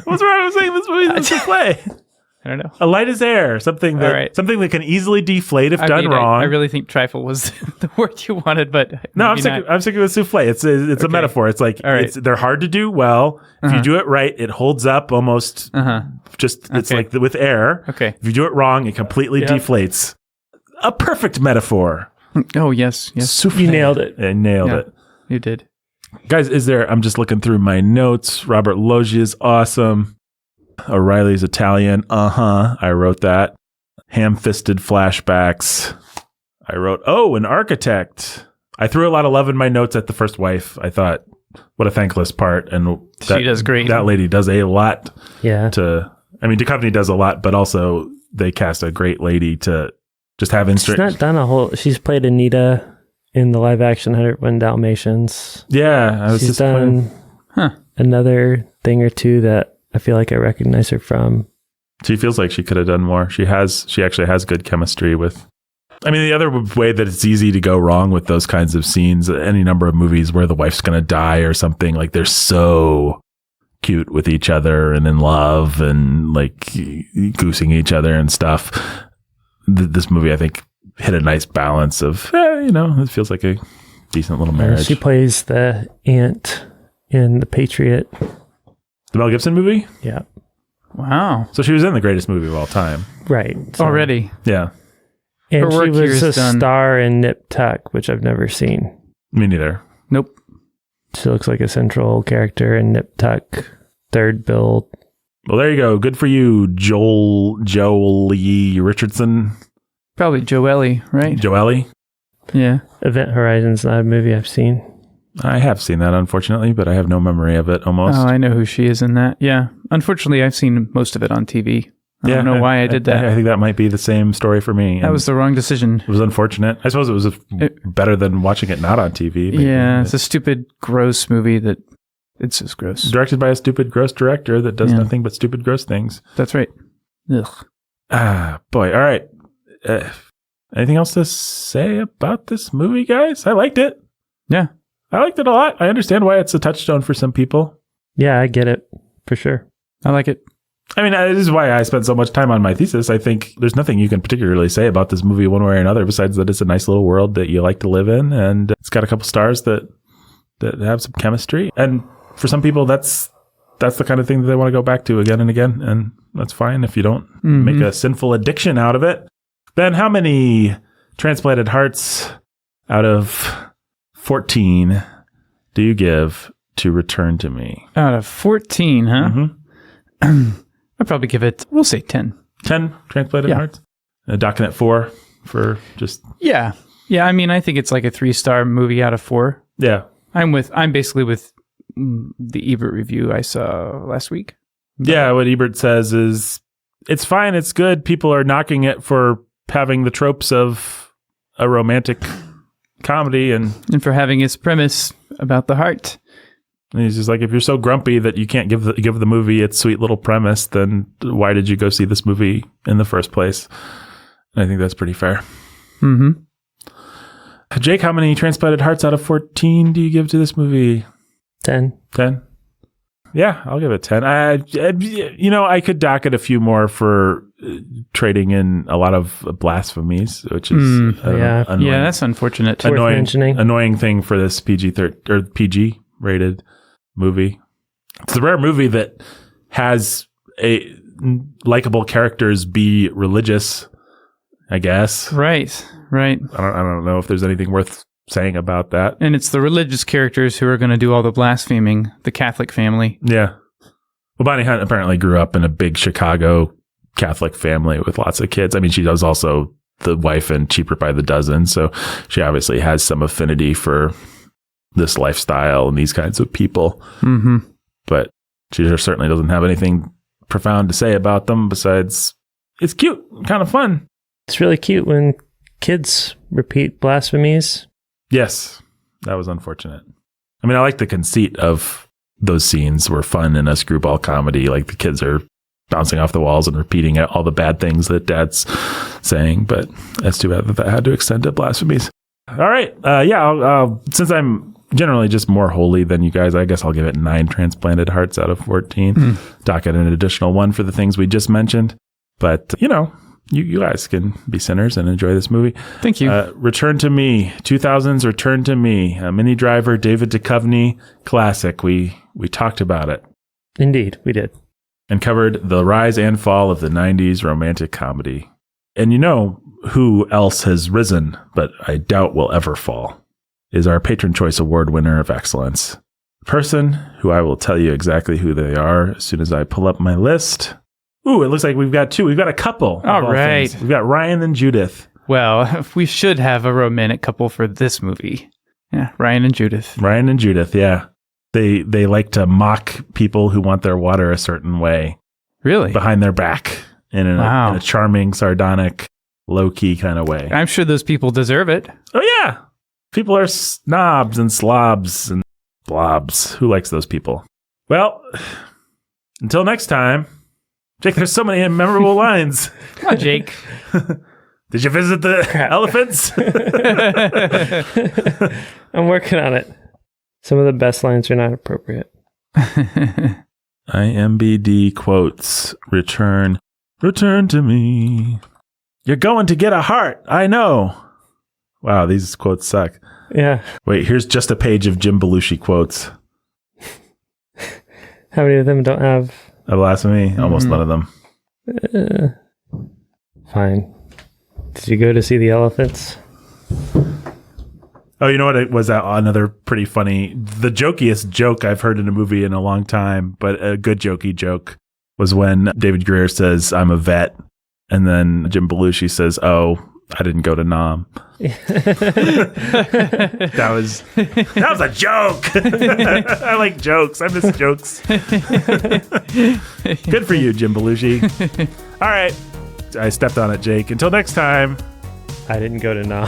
What's wrong with saying this movie's a souffle? I don't know. A light as air, something that can easily deflate if done wrong. I really think trifle was the word you wanted, but no, I'm sticking with souffle. It's a metaphor. It's like they're hard to do well. If you do it right, it holds up almost. It's like with air. Okay. If you do it wrong, it completely deflates. A perfect metaphor. Oh, yes. Souffle. You nailed it. I nailed it. You did. Guys, I'm just looking through my notes. Robert Loggia is awesome. O'Reilly's Italian. I wrote that. Ham-fisted flashbacks. I wrote, an architect. I threw a lot of love in my notes at the first wife. I thought, what a thankless part. And she does great. That lady does a lot. Yeah. Duchovny does a lot, but also they cast a great lady to just have She's not done a whole. She's played Anita in the live action 101 Dalmatians. Yeah, she's done another thing or two that I feel like I recognize her from. She feels like she could have done more. She actually has good chemistry with. I mean, the other way that it's easy to go wrong with those kinds of scenes, any number of movies where the wife's going to die or something, like they're so cute with each other and in love and like goosing each other and stuff. This movie, I think, hit a nice balance of, it feels like a decent little marriage. She plays the aunt in The Patriot. The Mel Gibson movie? Yeah. Wow. So she was in the greatest movie of all time. Right. So. Already. Yeah. And she was a star in Nip Tuck, which I've never seen. Me neither. Nope. She looks like a central character in Nip Tuck, third build. Well, there you go. Good for you, Joely Richardson. Probably Joely, right? Joely? Yeah. Event Horizon's not a movie I've seen. I have seen that, unfortunately, but I have no memory of it almost. Oh, I know who she is in that. Yeah. Unfortunately, I've seen most of it on TV. I don't know why I did that. I think that might be the same story for me. That was the wrong decision. It was unfortunate. I suppose it was better than watching it not on TV. Maybe. Yeah, it's a stupid, gross movie that it's just gross. Directed by a stupid, gross director that does nothing but stupid, gross things. That's right. Ugh. Boy. All right. Anything else to say about this movie, guys? I liked it. Yeah. I liked it a lot. I understand why it's a touchstone for some people. Yeah, I get it. For sure. I like it. I mean, this is why I spent so much time on my thesis. I think there's nothing you can particularly say about this movie one way or another besides that it's a nice little world that you like to live in, and it's got a couple stars that have some chemistry. And for some people, that's the kind of thing that they want to go back to again and again, and that's fine if you don't make a sinful addiction out of it. Ben, how many transplanted hearts out of 14 do you give to Return to Me? Out of 14, huh? Mm-hmm. I'd probbe give it, we'll say 10. 10 transplanted hearts? Docking at 4 for just... Yeah. Yeah, I mean, I think it's like a 3-star movie out of 4. Yeah. I'm basically with the Ebert review I saw last week. Yeah, what Ebert says is, it's fine, it's good. People are knocking it for having the tropes of a romantic comedy and for having its premise about the heart. And he's just like, if you're so grumpy that you can't give the movie its sweet little premise, then why did you go see this movie in the first place? And I think that's pretty fair. Mm-hmm. Jake, how many transplanted hearts out of 14 do you give to this movie? 10. 10? Yeah, I'll give it 10. I could dock it a few more for trading in a lot of blasphemies, which is annoying. Yeah, that's unfortunate. Annoying thing for this PG rated movie. It's a rare movie that has a likable characters be religious, I guess. Right. I don't know if there's anything worth saying about that. And it's the religious characters who are going to do all the blaspheming, the Catholic family. Yeah. Well, Bonnie Hunt apparently grew up in a big Chicago Catholic family with lots of kids. I mean, she was also the wife in Cheaper by the Dozen, so she obviously has some affinity for this lifestyle and these kinds of people. Mm-hmm. But she certainly doesn't have anything profound to say about them besides it's cute, kind of fun. It's really cute when kids repeat blasphemies. Yes, that was unfortunate. I mean, I like the conceit of those scenes were fun in a screwball comedy. Like the kids are bouncing off the walls and repeating all the bad things that Dad's saying. But that's too bad that had to extend to blasphemies. All right. I'll since I'm generally just more holy than you guys, I guess I'll give it 9 transplanted hearts out of 14. Dock it an additional 1 for the things we just mentioned. But, you guys can be sinners and enjoy this movie. Thank you. Return to Me, 2000's Return to Me, a Minnie Driver, David Duchovny classic. We talked about it. Indeed, we did. And covered the rise and fall of the 90s romantic comedy. And who else has risen, but I doubt will ever fall, is our Patron Choice Award winner of excellence. A person who I will tell you exactly who they are as soon as I pull up my list. Ooh, it looks like we've got 2. We've got a couple. All right. We've got Ryan and Judith. Well, we should have a romantic couple for this movie. Yeah, Ryan and Judith. Ryan and Judith, yeah. They like to mock people who want their water a certain way. Really? Behind their back. In a charming, sardonic, low-key kind of way. I'm sure those people deserve it. Oh, yeah. People are snobs and slobs and blobs. Who likes those people? Well, until next time. Jake, there's so many memorable lines. Come on, Jake. Did you visit the elephants? I'm working on it. Some of the best lines are not appropriate. IMBD quotes. Return to me. You're going to get a heart. I know. Wow, these quotes suck. Yeah. Wait, here's just a page of Jim Belushi quotes. How many of them don't have... A blasphemy? Almost none of them. Fine. Did you go to see the elephants? Oh, you know what? It was another pretty funny, the jokiest joke I've heard in a movie in a long time, but a good jokey joke was when David Greer says, I'm a vet. And then Jim Belushi says, oh, I didn't go to Nam. That was a joke. I like jokes. I miss jokes. Good for you, Jim Belushi. All right. I stepped on it, Jake. Until next time. I didn't go to Nam.